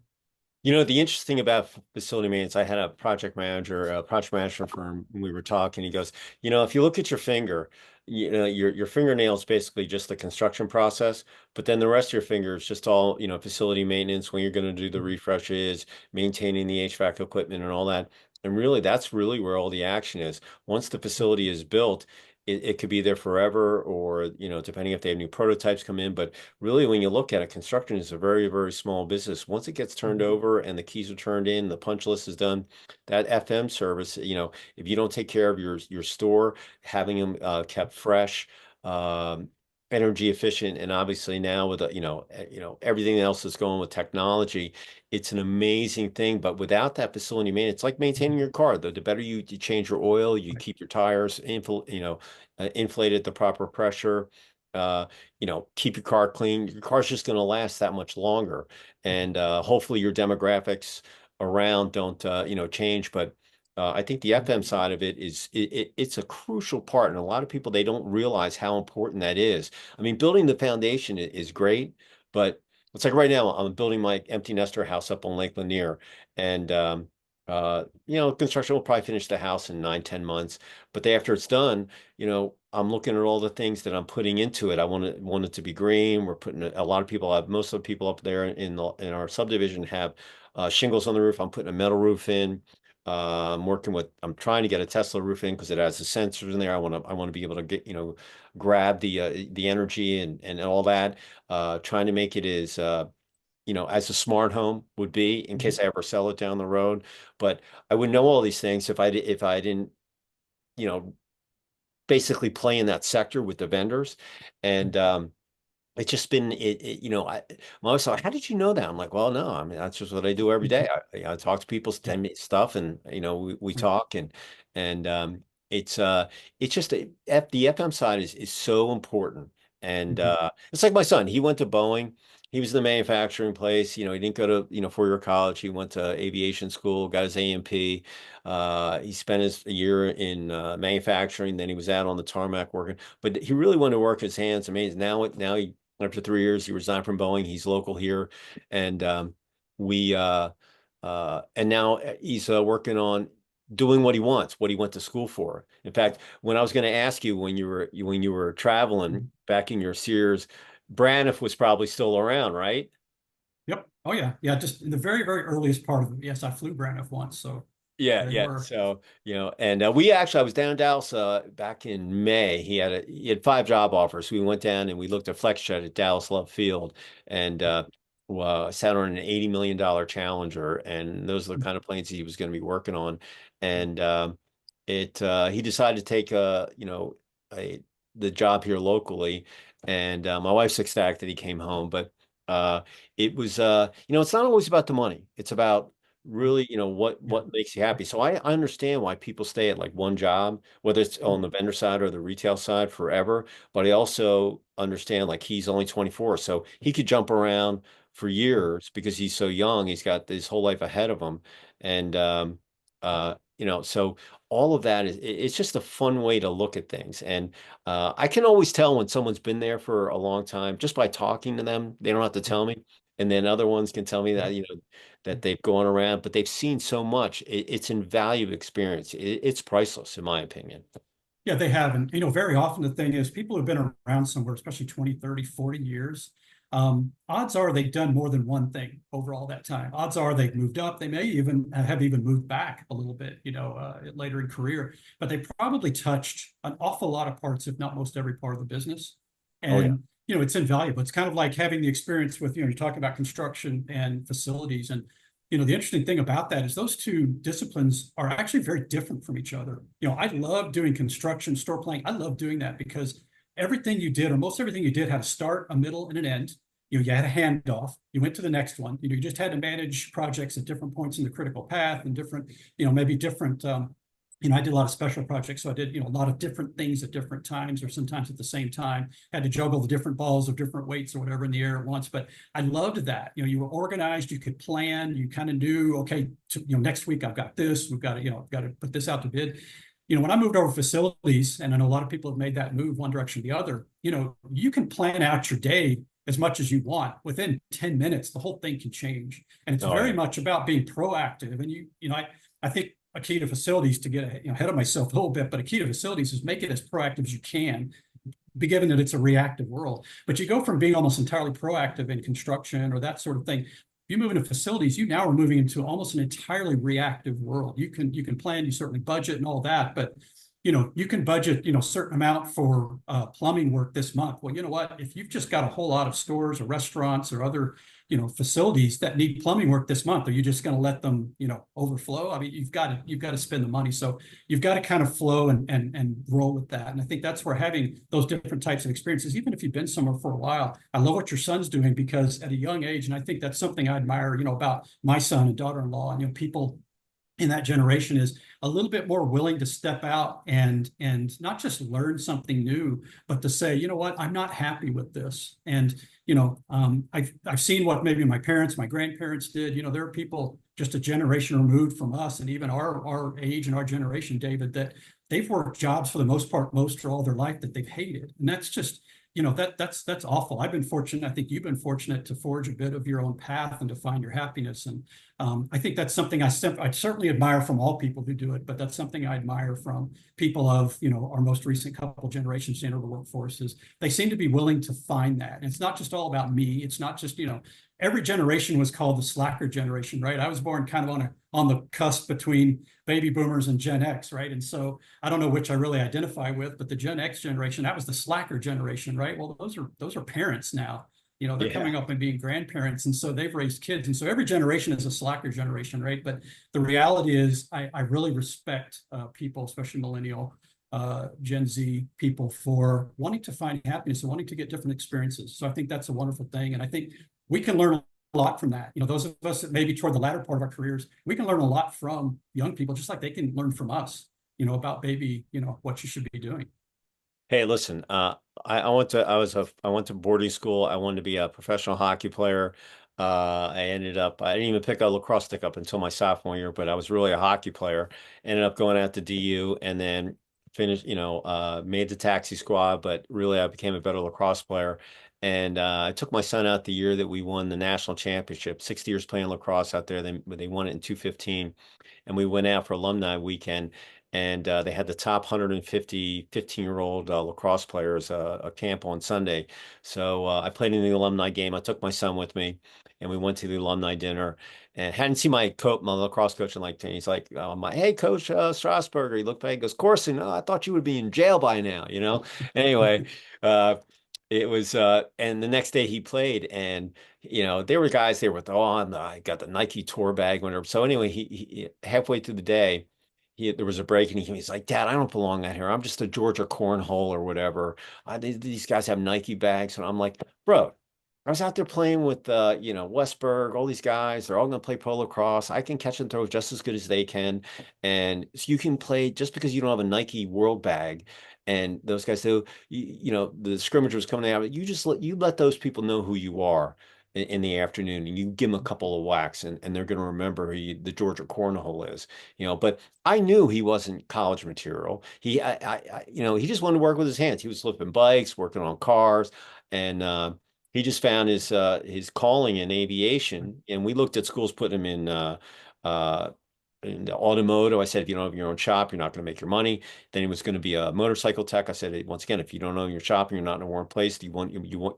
The interesting about facility maintenance, I had a project manager firm, and we were talking. He goes, if you look at your finger, your fingernail is basically just the construction process, but then the rest of your finger is just all, facility maintenance, when you're going to do the refreshes, maintaining the HVAC equipment and all that. And really, that's really where all the action is. Once the facility is built, it could be there forever, or, depending if they have new prototypes come in. But really, when you look at it, construction is a very, very small business. Once it gets turned over and the keys are turned in, the punch list is done, that FM service, if you don't take care of your store, having them kept fresh, um, energy efficient, and obviously now with everything else that's going with technology, it's an amazing thing. But without that facility maintenance, it's like maintaining your car. The better you change your oil, you Right. keep your tires inflated at the proper pressure. Uh, Keep your car clean. Your car's just going to last that much longer. And hopefully your demographics around don't, change. But I think the FM side of it it's a crucial part. And a lot of people, they don't realize how important that is. I mean, building the foundation is great, but it's like right now I'm building my empty nester house up on Lake Lanier. And, construction will probably finish the house in 9, 10 months. But after it's done, I'm looking at all the things that I'm putting into it. I want it to be green. We're putting a lot of people have most of the people up there in our subdivision have shingles on the roof. I'm putting a metal roof in. I'm trying to get a Tesla roof in because it has the sensors in there. I want to be able to get, grab the energy and all that. Trying to make it as a smart home would be in Mhm. case I ever sell it down the road. But I would know all these things if I didn't, you know, basically play in that sector with the vendors. And it's just been my wife's like, how did you know that? I'm like, well, no, I mean, that's just what I do every day. I talk to people, Yeah. send me stuff, and we Right. talk, and it's it's just the FM side is so important. And Mhm. it's like my son, he went to Boeing. He was in the manufacturing place. He didn't go to, 4-year college. He went to aviation school, got his A&P. He spent a year in manufacturing. Then he was out on the tarmac working. But he really wanted to work his hands. Amazing. Now he after 3 years, he resigned from Boeing. He's local here, and we and now he's working on doing what he wants, what he went to school for. In fact, when I was going to ask you when you were traveling Mhm. back in your Sears, Braniff was probably still around, right? Yep. Oh yeah. Yeah. Just in the very, very earliest part of it. Yes, I flew Braniff once, so Yeah, they yeah. were. So, and we actually, I was down in Dallas back in May. He had 5 job offers. We went down and we looked at FlexJet at Dallas Love Field, and sat on an $80 million Challenger, and those are the kind of planes he was going to be working on. And it he decided to take a the job here locally, and my wife's ecstatic that he came home, but uh, it was it's not always about the money. It's about really, Yeah. what makes you happy. So I understand why people stay at like one job, whether it's on the vendor side or the retail side forever. But I also understand like he's only 24, so he could jump around for years because he's so young. He's got his whole life ahead of him. And so all of that it's just a fun way to look at things. And I can always tell when someone's been there for a long time just by talking to them. They don't have to tell me. And then other ones can tell me that, that they've gone around, but they've seen so much. It's invaluable experience. It's priceless, in my opinion. Yeah, they have. And, very often the thing is people who've been around somewhere, especially 20, 30, 40 years, odds are they've done more than one thing over all that time. Odds are they've moved up. They may even have even moved back a little bit, later in career, but they probably touched an awful lot of parts, if not most every part of the business. Oh yeah. And, it's invaluable. It's kind of like having the experience with, you're talking about construction and facilities. And the interesting thing about that is those two disciplines are actually very different from each other. I love doing construction, store planning. I love doing that because everything you did, or most everything you did, had a start, a middle, and an end. You had a handoff. You went to the next one. You just had to manage projects at different points in the critical path and different, maybe different. I did a lot of special projects, so I did, a lot of different things at different times, or sometimes at the same time. Had to juggle the different balls of different weights or whatever in the air at once. But I loved that. You were organized. You could plan. You kind of knew, okay, next week I've got this. We've got to, I've got to put this out to bid. When I moved over facilities, and I know a lot of people have made that move one direction or the other, you can plan out your day as much as you want. Within 10 minutes, the whole thing can change. And it's Oh very yeah. much about being proactive. And I think a key to facilities, to get ahead of myself a little bit, but a key to facilities is make it as proactive as you can, be given that it's a reactive world. But you go from being almost entirely proactive in construction or that sort of thing. You move into facilities, you now are moving into almost an entirely reactive world. You can plan, you certainly budget and all that, but you can budget, a certain amount for plumbing work this month. Well, you know what? If you've just got a whole lot of stores or restaurants or other, facilities that need plumbing work this month, are you just going to let them, overflow? I mean, you've got to spend the money. So you've got to kind of flow and roll with that. And I think that's where having those different types of experiences, even if you've been somewhere for a while, I love what your son's doing because at a young age, and I think that's something I admire, about my son and daughter-in-law, and people in that generation is a little bit more willing to step out and not just learn something new, but to say, you know what, I'm not happy with this. And I've seen what maybe my parents, my grandparents did. There are people just a generation removed from us, and even our age and our generation, David, that they've worked jobs for the most part, most or all their life that they've hated, and that's just that's awful. I've been fortunate. I think you've been fortunate to forge a bit of your own path and to find your happiness. And I think that's something I certainly admire from all people who do it, but that's something I admire from people of, our most recent couple generations into the workforce is they seem to be willing to find that. And it's not just all about me. It's not just, every generation was called the slacker generation, right? I was born kind of on the cusp between baby boomers and Gen X, right? And so I don't know which I really identify with, but the Gen X generation, that was the slacker generation, right? Well, those are parents now. They're Yeah. coming up and being grandparents, and so they've raised kids, and so every generation is a slacker generation, right? But the reality is, I really respect people, especially millennial, Gen Z people for wanting to find happiness and wanting to get different experiences. So I think that's a wonderful thing. And I think we can learn a lot from that. Those of us that maybe toward the latter part of our careers, we can learn a lot from young people, just like they can learn from us, about maybe, what you should be doing. Hey, listen, I went to boarding school. I wanted to be a professional hockey player. I didn't even pick a lacrosse stick up until my sophomore year, but I was really a hockey player. Ended up going out to DU and then finished, made the taxi squad, but really I became a better lacrosse player. And I took my son out the year that we won the national championship, 60 years playing lacrosse out there. They won it in 2015, and we went out for alumni weekend, and they had the top 150 15-year-old lacrosse players a camp on Sunday. So I played in the alumni game. I took my son with me, and we went to the alumni dinner. And hadn't seen my lacrosse coach in like 10. He's like, hey, Coach Strasburger. He looked back, he goes, Corson, I thought you would be in jail by now. Anyway, uh, it was, and the next day he played, and there were guys there with, I got the Nike tour bag, whatever. So anyway, he halfway through the day, there was a break, and he's like, Dad, I don't belong out here. I'm just a Georgia cornhole or whatever. These guys have Nike bags, and I'm like, bro, I was out there playing with, Westberg, all these guys. They're all going to play polo cross. I can catch and throw just as good as they can, and so you can play just because you don't have a Nike World bag. And those guys, so the scrimmage was coming out. You let those people know who you are in the afternoon, and you give them a couple of whacks, and they're going to remember who the Georgia cornhole is. But I knew he wasn't college material. He just wanted to work with his hands. He was flipping bikes, working on cars, and he just found his calling in aviation. And we looked at schools putting him uh, in the automotive. I said, if you don't have your own shop, you're not going to make your money. Then he was going to be a motorcycle tech. I said, once again, if you don't own your shop and you're not in a warm place, you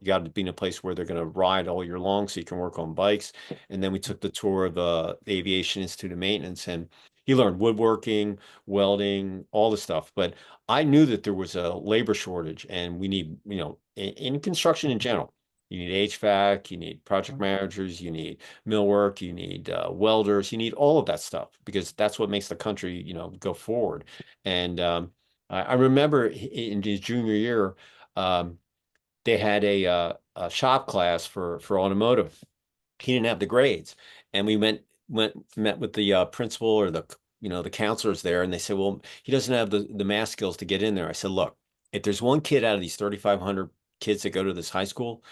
got to be in a place where they're going to ride all year long, so you can work on bikes. And then we took the tour of the Aviation Institute of Maintenance, and he learned woodworking, welding, all the stuff. But I knew that there was a labor shortage, and we need, in construction in general. You need HVAC, you need project managers, you need millwork, you need welders, you need all of that stuff, because that's what makes the country, go forward. And I remember in his junior year, um, they had a shop class for automotive. He didn't have the grades, and we met with the principal or the counselors there, and they said, well, he doesn't have the math skills to get in there. I said, look, if there's one kid out of these 3,500 kids that go to this high school,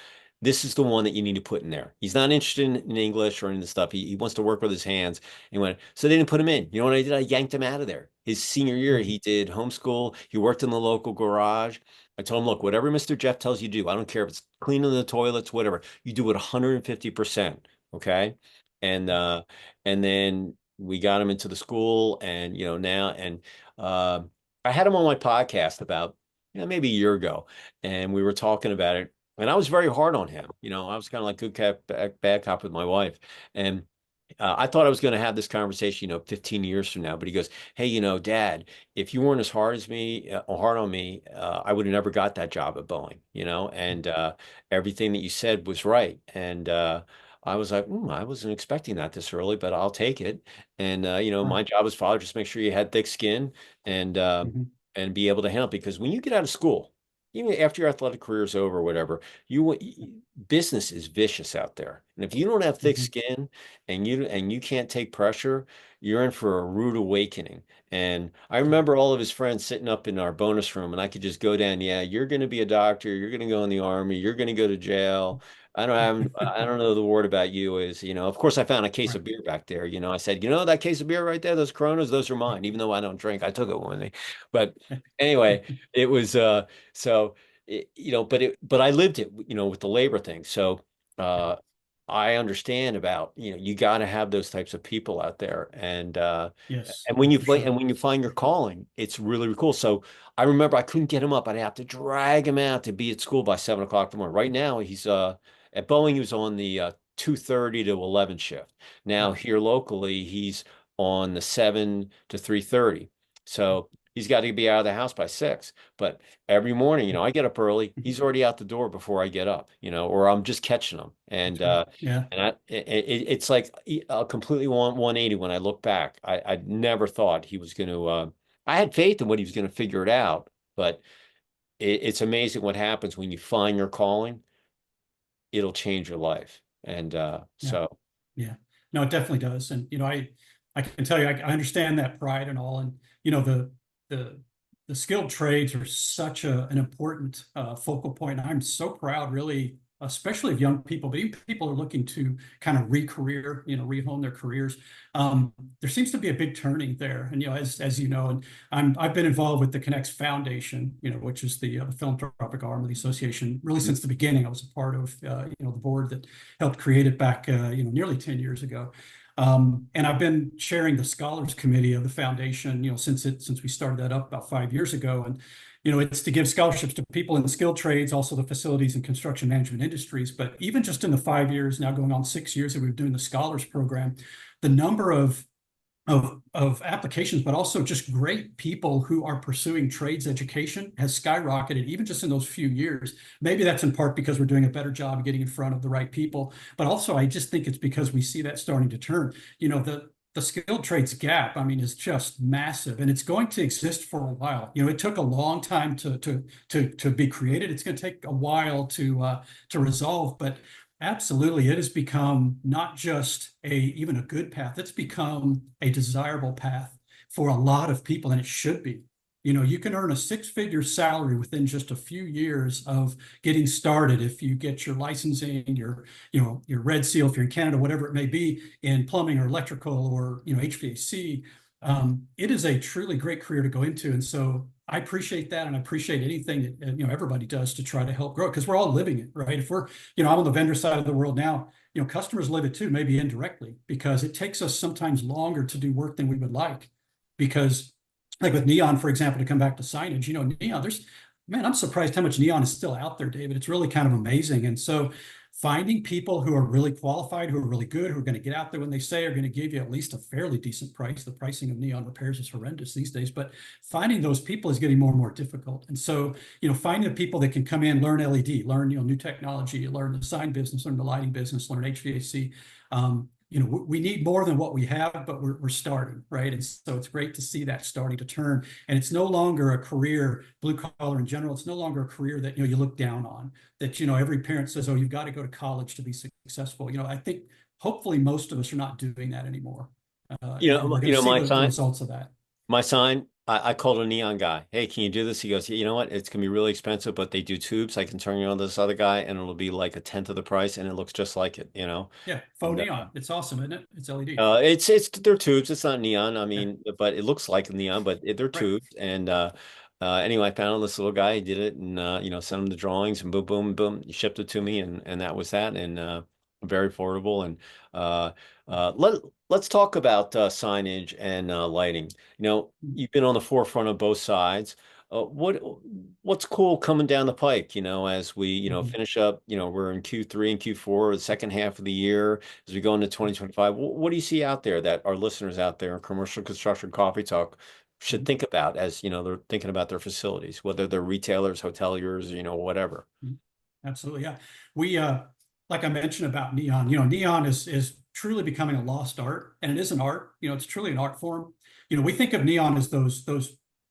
this is the one that you need to put in there. He's not interested in English or any of the stuff. He wants to work with his hands. So they didn't put him in. You know what I did? I yanked him out of there. His senior year, he did homeschool. He worked in the local garage. I told him, look, whatever Mr. Jeff tells you to do, I don't care if it's cleaning the toilets, whatever, you do it 150%. Okay. And and then we got him into the school, and now, and uh I had him on my podcast about maybe a year ago, and we were talking about it, and I was very hard on him. I was kind of like good cop, bad cop with my wife. And I thought I was going to have this conversation, 15 years from now. But he goes, hey, Dad, if you weren't as hard on me, I would have never got that job at Boeing. And everything that you said was right. And I was like, I wasn't expecting that this early, but I'll take it. And, Right. my job as father, just make sure you had thick skin, and, uh, Mhm. and be able to handle it. Because when you get out of school, even after your athletic career is over or whatever, business is vicious out there. And if you don't have thick Mhm. skin, and you can't take pressure, you're in for a rude awakening. And I Yeah. remember all of his friends sitting up in our bonus room, and I could just go down, yeah, you're going to be a doctor, you're going to go in the army, you're going to go to jail. I don't know the word about you is, of course I found a case Right. of beer back there. I said, that case of beer right there, those Coronas, those are mine. Even though I don't drink, I took it with me. But anyway, it was so but I lived it, with the labor thing. So uh I understand about, you got to have those types of people out there. And Yes. and Oh, when you for play sure. and when you find your calling, it's really, really cool. So I remember I couldn't get him up. I'd have to drag him out to be at school by 7 o'clock in the morning. Right now, he's at Boeing, he was on the 2:30 to 11 shift. Now here locally, he's on the 7 to 3:30. So he's got to be out of the house by 6. But every morning, I get up early. He's already out the door before I get up, or I'm just catching him. And That's right. Yeah. it's like a completely 180 when I look back. I never thought he was going to I had faith in what he was going to figure it out, but it's amazing what happens when you find your calling. It'll change your life. And Yeah. so, Yeah, no, it definitely does. And, I can tell you, I understand that pride and all. And, the, the skilled trades are such an important focal point. I'm so proud, really, especially of young people, but even people are looking to kind of re-career, rehome their careers. There seems to be a big turning there. And, as you know, and I've been involved with the Connects Foundation, which is the philanthropic arm of the association, really since the beginning. I was a part of, the board that helped create it back, nearly 10 years ago. And I've been chairing the scholars committee of the foundation, since we started that up about 5 years ago. And, it's to give scholarships to people in the skilled trades, also the facilities and construction management industries. But even just in the 5 years, now going on 6 years that we've been doing the scholars program, the number of applications, but also just great people who are pursuing trades education has skyrocketed even just in those few years. Maybe that's in part because we're doing a better job of getting in front of the right people, but also I just think it's because we see that starting to turn. The skilled trades gap, I mean, is just massive, and it's going to exist for a while. It took a long time to be created. It's going to take a while to resolve, but absolutely, it has become not just even a good path, it's become a desirable path for a lot of people, and it should be. You can earn a six-figure salary within just a few years of getting started if you get your licensing, your red seal, if you're in Canada, whatever it may be, in plumbing or electrical or HVAC. It is a truly great career to go into, and so I appreciate that, and I appreciate anything that everybody does to try to help grow, because we're all living it, right? If we're, I'm on the vendor side of the world now. Customers live it too, maybe indirectly, because it takes us sometimes longer to do work than we would like. Because, like with neon, for example, to come back to signage, neon. Man, I'm surprised how much neon is still out there, David. It's really kind of amazing, and so finding people who are really qualified, who are really good, who are going to get out there when they say are going to give you at least a fairly decent price. The pricing of neon repairs is horrendous these days, but finding those people is getting more and more difficult. And so, finding the people that can come in, learn LED, learn, new technology, learn the sign business, learn the lighting business, learn HVAC. We need more than what we have, but we're starting, right? And so it's great to see that starting to turn. And it's no longer a career, blue collar in general. It's no longer a career that, you look down on, that, every parent says, oh, you've got to go to college to be successful. I think hopefully most of us are not doing that anymore. And we're going to see the results of that. my sign, I called a neon guy. Hey, can you do this? He goes, you know what? It's gonna be really expensive, but they do tubes. I can turn you on to this other guy, and it'll be like a tenth of the price, and it looks just like it. Yeah, faux And neon. It's awesome, isn't it? It's LED. it's they're tubes. It's not neon. I Yeah, mean, but it looks like neon, but they're right. tubes. And anyway, I found this little guy. He did it, and sent him the drawings, and boom, boom, boom. He shipped it to me, and that was that. And very affordable. And uh, let's talk about signage and lighting. You've been on the forefront of both sides. What's cool coming down the pike, as we, Mhm. finish up, we're in Q3 and Q4, the second half of the year, as we go into 2025. What do you see out there that our listeners out there in commercial construction coffee talk should Mhm. think about as, they're thinking about their facilities, whether they're retailers, hoteliers, whatever. Mhm. Absolutely, yeah. We like I mentioned about neon, neon is truly becoming a lost art, and it is an art. It's truly an art form. We think of neon as those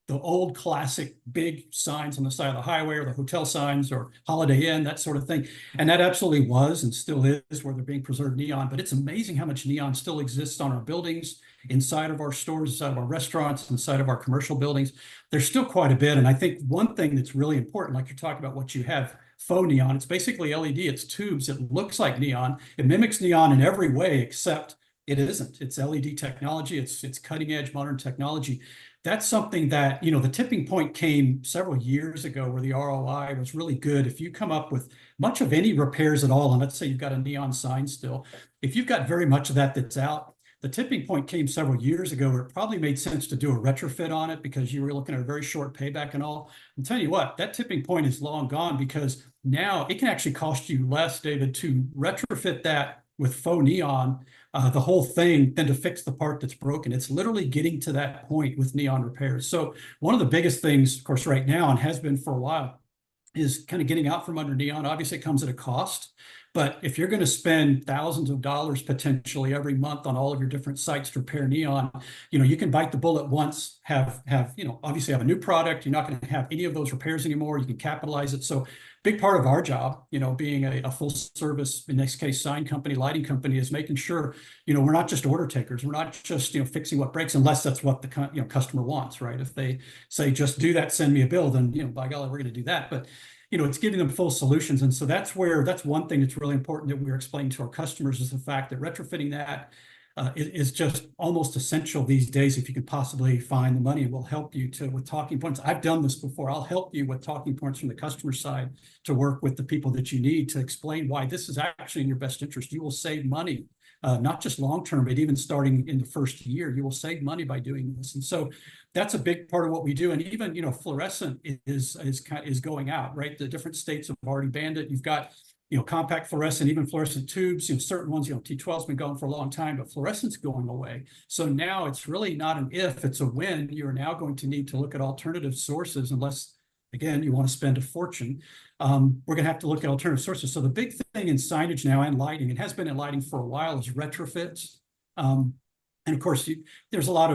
the old classic big signs on the side of the highway, or the hotel signs, or Holiday Inn, that sort of thing. And that absolutely was and still is where they're being preserved neon. But it's amazing how much neon still exists on our buildings, inside of our stores, inside of our restaurants, inside of our commercial buildings. There's still quite a bit. And I think one thing that's really important, like you're talking about what you have, faux neon, it's basically LED, it's tubes, it looks like neon, it mimics neon in every way except it isn't. It's LED technology, it's cutting edge modern technology. That's something that, the tipping point came several years ago, where the ROI was really good. If you come up with much of any repairs at all, and let's say you've got a neon sign still, if you've got very much of that that's out, the tipping point came several years ago, where it probably made sense to do a retrofit on it, because you were looking at a very short payback and all. I'm telling you what, that tipping point is long gone, because now it can actually cost you less, David, to retrofit that with faux neon, the whole thing, than to fix the part that's broken. It's literally getting to that point with neon repairs. So one of the biggest things, of course, right now, and has been for a while, is kind of getting out from under neon. Obviously, it comes at a cost, But if you're going to spend thousands of dollars potentially every month on all of your different sites to repair neon, you can bite the bullet once, obviously have a new product. You're not going to have any of those repairs anymore. You can capitalize it. So big part of our job, being a full service, in this case, sign company, lighting company, is making sure, we're not just order takers. We're not just, fixing what breaks, unless that's what the customer wants, right? If they say, just do that, send me a bill, then, by golly, we're going to do that. But it's giving them full solutions. And so that's one thing that's really important that we're explaining to our customers, is the fact that retrofitting that is just almost essential these days. If you can possibly find the money, it will help you with talking points. I've done this before. I'll help you with talking points from the customer side to work with the people that you need to explain why this is actually in your best interest. You will save money, not just long-term, but even starting in the first year, you will save money by doing this. And so that's a big part of what we do. And even, fluorescent is going out, right? The different states have already banned it. You've got compact fluorescent, even fluorescent tubes, certain ones, T12's been going for a long time, but fluorescent's going away. So now it's really not an if, it's a when. You're now going to need to look at alternative sources, unless, again, you want to spend a fortune. We're going to have to look at alternative sources. So the big thing in signage now and lighting, it has been in lighting for a while, is retrofits. And of course, there's a lot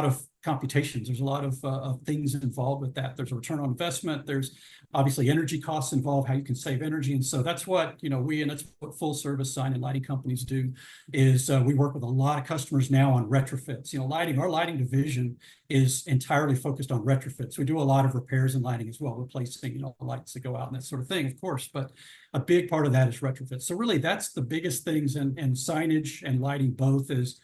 of computations. There's a lot of things involved with that. There's a return on investment. There's obviously energy costs involved, how you can save energy. And so that's what, and that's what full service sign and lighting companies do, is we work with a lot of customers now on retrofits. Our lighting division is entirely focused on retrofits. We do a lot of repairs in lighting as well, replacing, lights that go out and that sort of thing, of course, but a big part of that is retrofits. So really that's the biggest things in signage and lighting both is,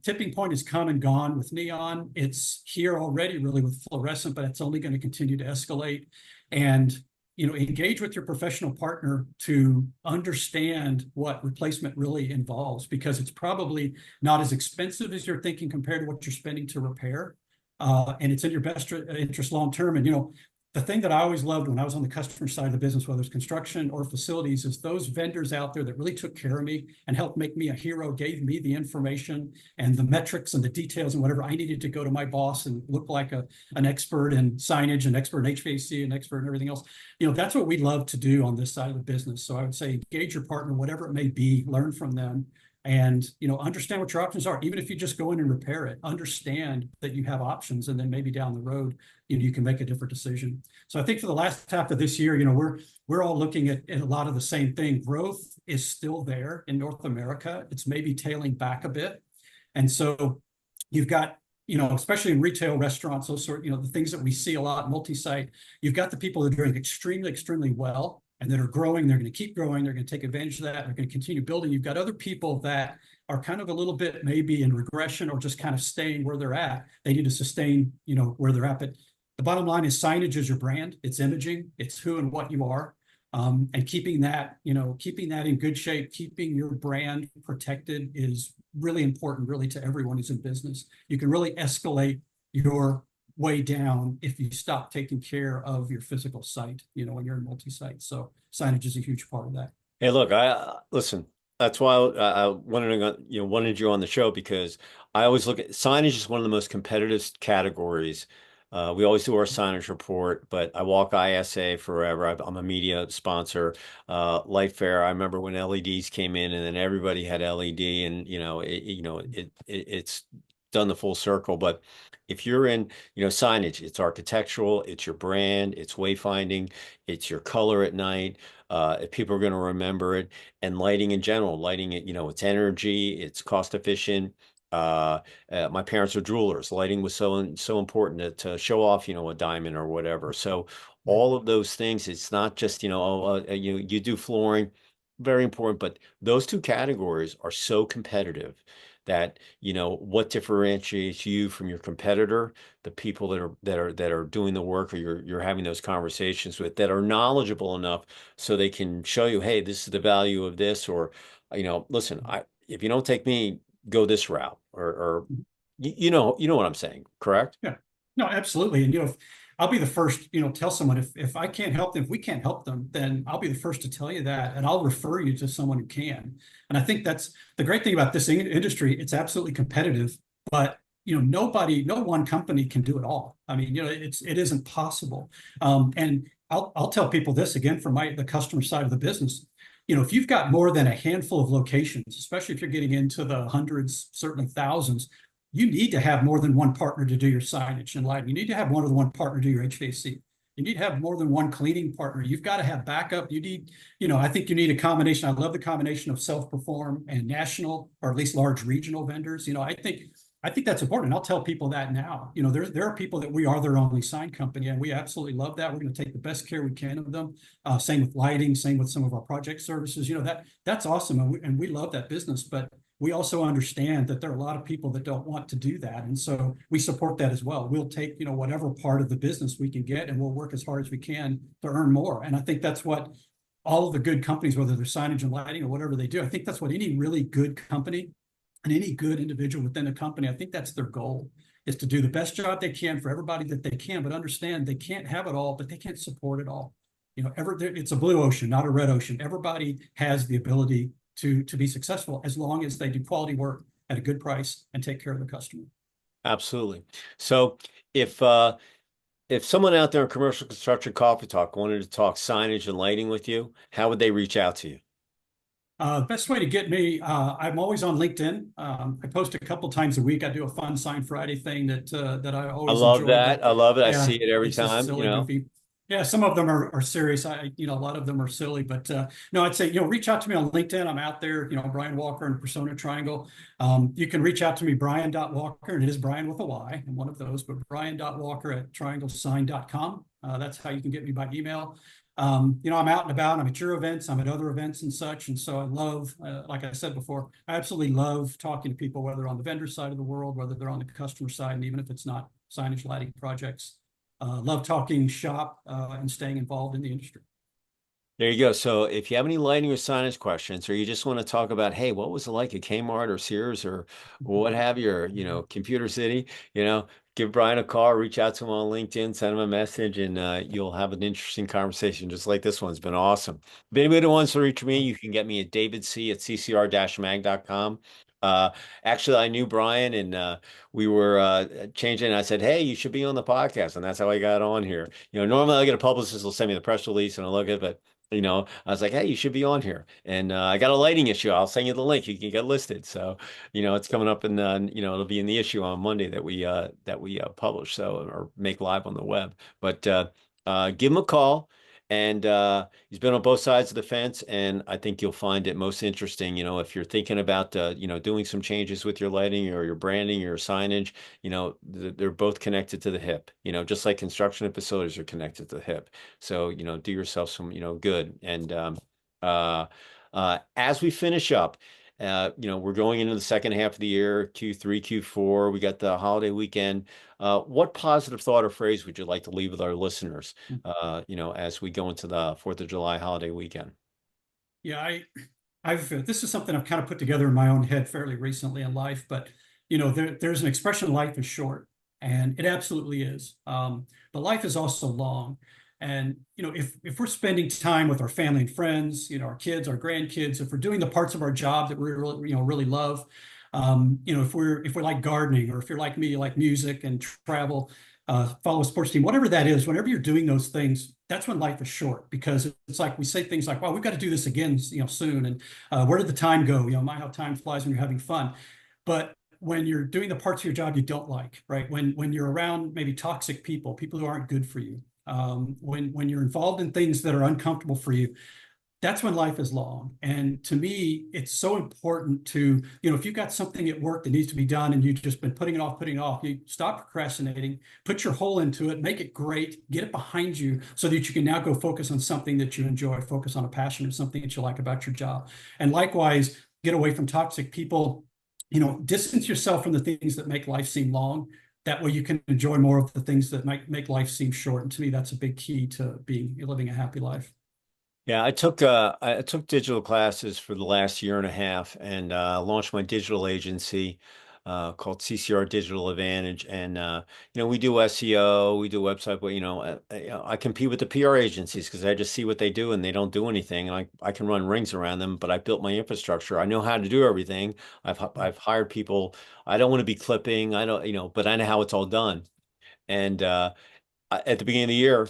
tipping point is come and gone with neon. It's here already really with fluorescent, but it's only going to continue to escalate. And, engage with your professional partner to understand what replacement really involves, because it's probably not as expensive as you're thinking compared to what you're spending to repair. And it's in your best interest long-term. And, the thing that I always loved when I was on the customer side of the business, whether it's construction or facilities, is those vendors out there that really took care of me and helped make me a hero, gave me the information and the metrics and the details and whatever I needed to go to my boss and look like an expert in signage, an expert in HVAC, an expert in everything else. That's what we love to do on this side of the business. So I would say engage your partner, whatever it may be, learn from them. And understand what your options are. Even if you just go in and repair it, understand that you have options, and then maybe down the road you can make a different decision. So I think for the last half of this year, we're all looking at a lot of the same thing. Growth is still there in North America. It's maybe tailing back a bit, and so you've got, especially in retail, restaurants, those sort, the things that we see a lot, multi-site. You've got the people that are doing extremely, extremely well, and that are growing. They're going to keep growing. They're going to take advantage of that. They're going to continue building. You've got other people that are kind of a little bit maybe in regression, or just kind of staying where they're at. They need to sustain, where they're at. But the bottom line is signage is your brand. It's imaging. It's who and what you are. And keeping that in good shape, keeping your brand protected is really important, really, to everyone who's in business. You can really escalate your way down if you stop taking care of your physical site, when you're in multi-site. So signage is a huge part of that. Hey, look, I listen. That's why I wanted you on the show, because I always look at signage as one of the most competitive categories. We always do our signage report, but I walk ISA forever. I'm a media sponsor. Light Fair, I remember when LEDs came in, and then everybody had LED, and it's done the full circle. But if you're in, signage, it's architectural, it's your brand, it's wayfinding, it's your color at night. If people are going to remember it, and lighting in general, lighting it, it's energy, it's cost efficient. My parents are jewelers. Lighting was so important to show off, a diamond or whatever. So all of those things, it's not just, you do flooring, very important, but those two categories are so competitive that, what differentiates you from your competitor, the people that are doing the work, or you're having those conversations with, that are knowledgeable enough so they can show you, hey, this is the value of this, or, listen, if you don't take me, go this route, or you know what I'm saying, correct? Yeah, no, absolutely. And, I'll be the first, tell someone if I can't help them, if we can't help them, then I'll be the first to tell you that, and I'll refer you to someone who can. And I think that's the great thing about this industry. It's absolutely competitive, but no one company can do it all. I mean, it isn't possible. And I'll tell people this again from the customer side of the business. if you've got more than a handful of locations, especially if you're getting into the hundreds, certainly thousands, you need to have more than one partner to do your signage and lighting. You need to have more than one partner to do your HVAC. You need to have more than one cleaning partner. You've got to have backup. I think you need a combination. I love the combination of self-perform and national, or at least large regional vendors. I think that's important. And I'll tell people that now. There are people that we are their only sign company, and we absolutely love that. We're going to take the best care we can of them. Same with lighting, same with some of our project services. That's awesome, and we love that business. But we also understand that there are a lot of people that don't want to do that, and so we support that as well. We'll take whatever part of the business we can get, and we'll work as hard as we can to earn more. And I think that's what all of the good companies, whether they're signage and lighting or whatever they do, I think that's what any really good company and any good individual within a company, I think that's their goal, is to do the best job they can for everybody that they can, but understand they can't have it all, but they can't support it all. It's a blue ocean, not a red ocean. Everybody has the ability to be successful as long as they do quality work at a good price and take care of the customer. Absolutely. So if someone out there in commercial construction coffee talk wanted to talk signage and lighting with you, how would they reach out to you? Best way to get me, I'm always on LinkedIn. I post a couple times a week. I do a fun Sign Friday thing that I I always love enjoy. that. But I love it. I yeah, see it every it's just time, silly, goofy. Yeah, some of them are serious. A lot of them are silly, but no, I'd say, reach out to me on LinkedIn. I'm out there, Bryan Walker and Persona Triangle. You can reach out to me, Bryan.Walker, and it is Bryan with a Y, and one of those, but Bryan.Walker@trianglesign.com. That's how you can get me by email. I'm out and about. I'm at your events. I'm at other events and such. And so I love, like I said before, I absolutely love talking to people, whether on the vendor side of the world, whether they're on the customer side, and even if it's not signage lighting projects. Love talking shop and staying involved in the industry. There you go. So if you have any lighting or signage questions, or you just want to talk about, hey, what was it like at Kmart or Sears or what have you, or Computer City, give Bryan a call, reach out to him on LinkedIn, send him a message, and you'll have an interesting conversation just like this one's been awesome. If anybody wants to reach me, you can get me at davidc@ccr-mag.com. Uh, Actually, I knew Bryan, and we were changing. And I said, "Hey, you should be on the podcast," and that's how I got on here. Normally I get a publicist will send me the press release and I look at it, but I was like, hey, you should be on here. And I got a lighting issue. I'll send you the link. You can get listed. So, it's coming up and it'll be in the issue on Monday that we publish or make live on the web. But give him a call. And he's been on both sides of the fence, and I think you'll find it most interesting. If you're thinking about doing some changes with your lighting or your branding or your signage, they're both connected to the hip. Just like construction and facilities are connected to the hip. So, do yourself some, good. And uh, as we finish up, we're going into the second half of the year, Q3, Q4. We got the holiday weekend. What positive thought or phrase would you like to leave with our listeners, as we go into the 4th of July holiday weekend? Yeah, I've this is something I've kind of put together in my own head fairly recently in life, but there's an expression, life is short, and it absolutely is. But life is also long. And if we're spending time with our family and friends, our kids, our grandkids, if we're doing the parts of our job that we really love, if we like gardening, or if you're like me, you like music and travel, follow a sports team, whatever that is, whenever you're doing those things, that's when life is short, because it's like we say things like, "Wow, we've got to do this again, soon." And where did the time go? My, how time flies when you're having fun. But when you're doing the parts of your job you don't like, right? When you're around maybe toxic people who aren't good for you, when you're involved in things that are uncomfortable for you, that's when life is long. And to me, it's so important to, if you've got something at work that needs to be done and you've just been putting it off, you stop procrastinating, put your whole into it, make it great, get it behind you so that you can now go focus on something that you enjoy, focus on a passion or something that you like about your job. And likewise, get away from toxic people, distance yourself from the things that make life seem long. That way you can enjoy more of the things that might make life seem short. And to me, that's a big key to living a happy life. Yeah, I took digital classes for the last year and a half, and launched my digital agency called CCR Digital Advantage. And we do SEO, we do website, but I compete with the PR agencies because I just see what they do and they don't do anything, and I can run rings around them. But I built my infrastructure. I know how to do everything. I've hired people. I don't want to be clipping. I don't, but I know how it's all done. And at the beginning of the year,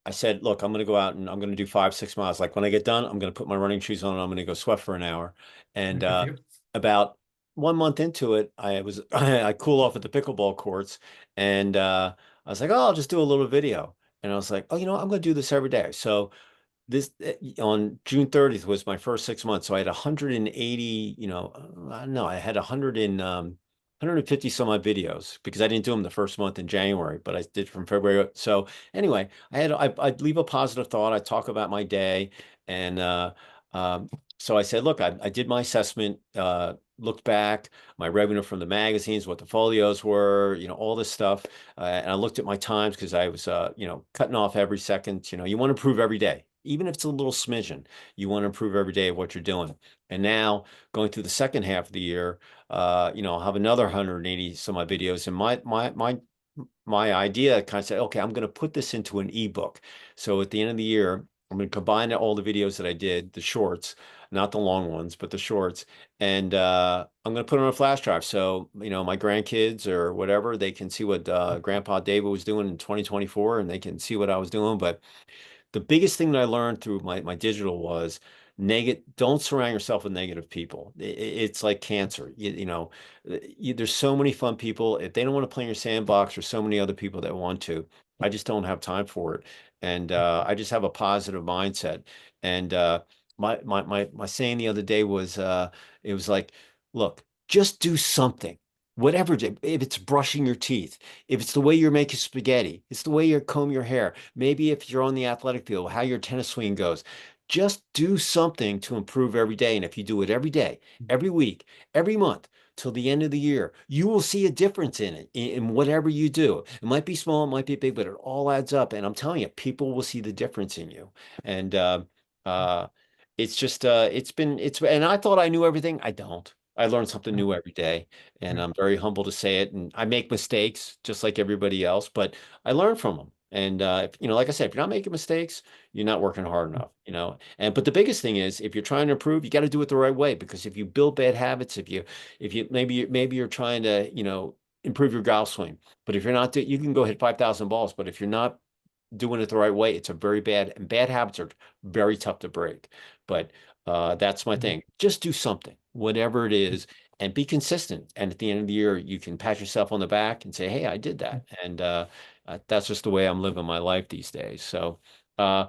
I said, look, I'm going to go out and I'm going to do 5, 6 miles. Like when I get done, I'm going to put my running shoes on and I'm going to go sweat for an hour. And Good for you. about 1 month into it, I cool off at the pickleball courts, and I was like, oh, I'll just do a little video. And I was like, oh, I'm going to do this every day. So this on June 30th was my first 6 months. So I had 180, no, I had 150 some odd videos because I didn't do them the first month in January, but I did from February. So anyway, I'd leave a positive thought. I talk about my day. And um, so I said, look, I did my assessment, looked back, my revenue from the magazines, what the folios were, all this stuff. And I looked at my times because I was, cutting off every second. You want to improve every day, even if it's a little smidgen. You want to improve every day of what you're doing. And now going through the second half of the year, I'll have another 180 some odd videos. And my idea kind of said, okay, I'm going to put this into an ebook. So at the end of the year, I'm going to combine all the videos that I did, the shorts, not the long ones, but the shorts, and I'm going to put it on a flash drive. So, my grandkids or whatever, they can see what Grandpa David was doing in 2024, and they can see what I was doing. But the biggest thing that I learned through my digital was don't surround yourself with negative people. It's like cancer. There's so many fun people. If they don't want to play in your sandbox, there's so many other people that want to. I just don't have time for it. And I just have a positive mindset. And my saying the other day was it was like, look, just do something. Whatever, if it's brushing your teeth, if it's the way you're making spaghetti, it's the way you comb your hair, maybe if you're on the athletic field, how your tennis swing goes. Just do something to improve every day. And if you do it every day, every week, every month, till the end of the year, you will see a difference in it, in whatever you do. It might be small, it might be big, but it all adds up. And I'm telling you, people will see the difference in you. And uh, it's just, and I thought I knew everything. I don't. I learn something new every day, and I'm very humble to say it. And I make mistakes just like everybody else, but I learn from them. And like I said, if you're not making mistakes, you're not working hard enough. But the biggest thing is if you're trying to improve, you got to do it the right way. Because if you build bad habits, if you maybe you're trying to, improve your golf swing, but if you're not, you can go hit 5,000 balls. But if you're not doing it the right way, it's a very and bad habits are very tough to break. But that's my thing. Just do something, whatever it is, and be consistent. And at the end of the year, you can pat yourself on the back and say, "Hey, I did that." And that's just the way I'm living my life these days. So, uh,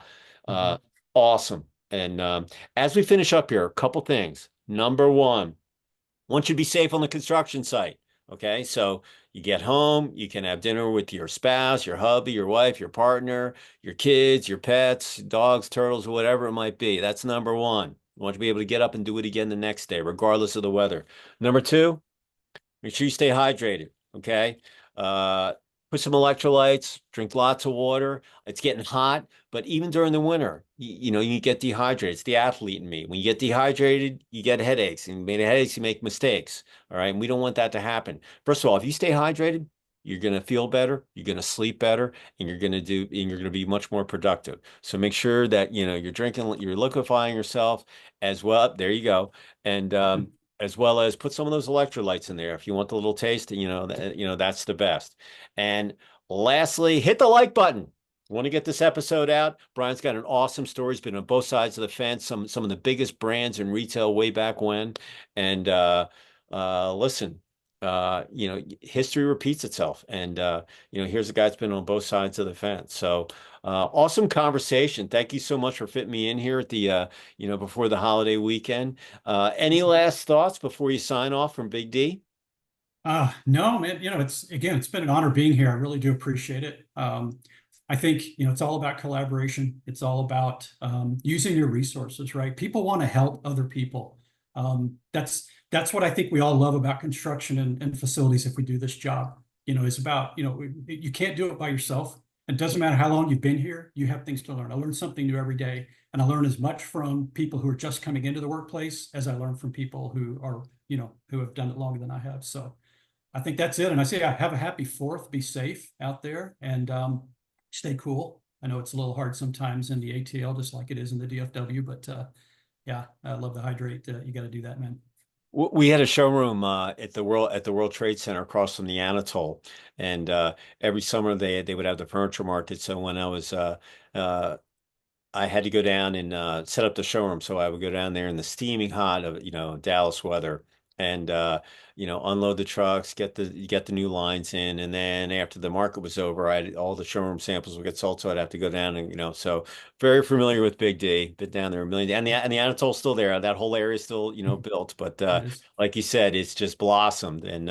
uh, awesome. And as we finish up here, a couple things. Number one should be safe on the construction site. Okay, so you get home, you can have dinner with your spouse, your hubby, your wife, your partner, your kids, your pets, dogs, turtles, whatever it might be. That's number one. You want to be able to get up and do it again the next day, regardless of the weather. Number two, make sure you stay hydrated. Okay. Uh, put some electrolytes, drink lots of water. It's getting hot, but even during the winter, you get dehydrated. It's the athlete in me. When you get dehydrated, you get headaches. And when you get headaches, you make mistakes. All right. And we don't want that to happen. First of all, if you stay hydrated, you're going to feel better, you're going to sleep better, and you're going to be much more productive. So make sure that, you're drinking, you're liquefying yourself as well. There you go. And as well as put some of those electrolytes in there if you want the little taste, that's the best. And lastly, hit the like button. Want to get this episode out? Bryan's got an awesome story. He's been on both sides of the fence, some of the biggest brands in retail way back when. And listen, history repeats itself. And here's a guy that's been on both sides of the fence. So awesome conversation. Thank you so much for fitting me in here at the before the holiday weekend. Any last thoughts before you sign off from Big D? No, man, it's been an honor being here. I really do appreciate it. I think, it's all about collaboration. It's all about using your resources, right? People want to help other people. That's what I think we all love about construction and facilities if we do this job. It's about, you can't do it by yourself. It doesn't matter how long you've been here, you have things to learn. I learn something new every day. And I learn as much from people who are just coming into the workplace as I learn from people who are, who have done it longer than I have. So I think that's it. And I say, have a happy fourth. Be safe out there and stay cool. I know it's a little hard sometimes in the ATL, just like it is in the DFW, but yeah, I love the hydrate. You got to do that, man. We had a showroom at the World Trade Center across from the Anatole, and every summer they would have the furniture market. So when uh, I had to go down and set up the showroom. So I would go down there in the steaming hot of, Dallas weather and unload the trucks, get the new lines in, and then after the market was over, all the showroom samples would get sold. So I'd have to go down and, so very familiar with Big D. Been down there a million, and the Anatol's still there. That whole area is still, built, but It is. like you said, it's just blossomed. And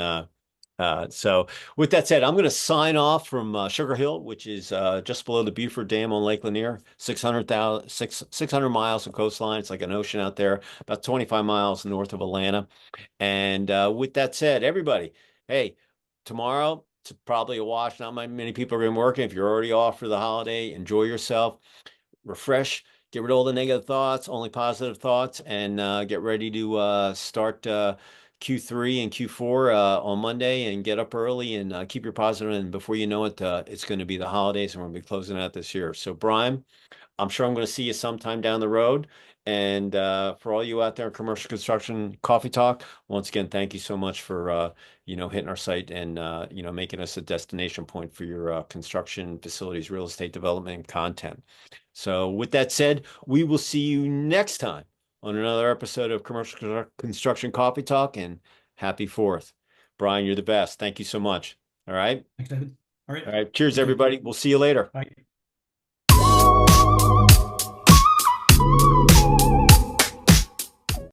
so with that said, I'm going to sign off from Sugar Hill, which is just below the Beaufort Dam on Lake Lanier, 600 miles of coastline. It's like an ocean out there, about 25 miles north of Atlanta. And with that said, everybody, hey, tomorrow it's probably a wash. Not many people are going to be working. If you're already off for the holiday, enjoy yourself, refresh, get rid of all the negative thoughts, only positive thoughts, and get ready to start Q3 and Q4 on Monday and get up early and keep your positive. And before you know it, it's going to be the holidays and we're going to be closing out this year. So, Brian, I'm sure I'm going to see you sometime down the road. And for all you out there in commercial construction coffee talk, once again, thank you so much for hitting our site and making us a destination point for your construction facilities, real estate development, and content. So with that said, we will see you next time on another episode of Construction Coffee Talk, and happy Fourth. Brian, you're the best. Thank you so much. All right. Thanks, David. All right. All right. Cheers, Will do. everybody. We'll see you later. Bye.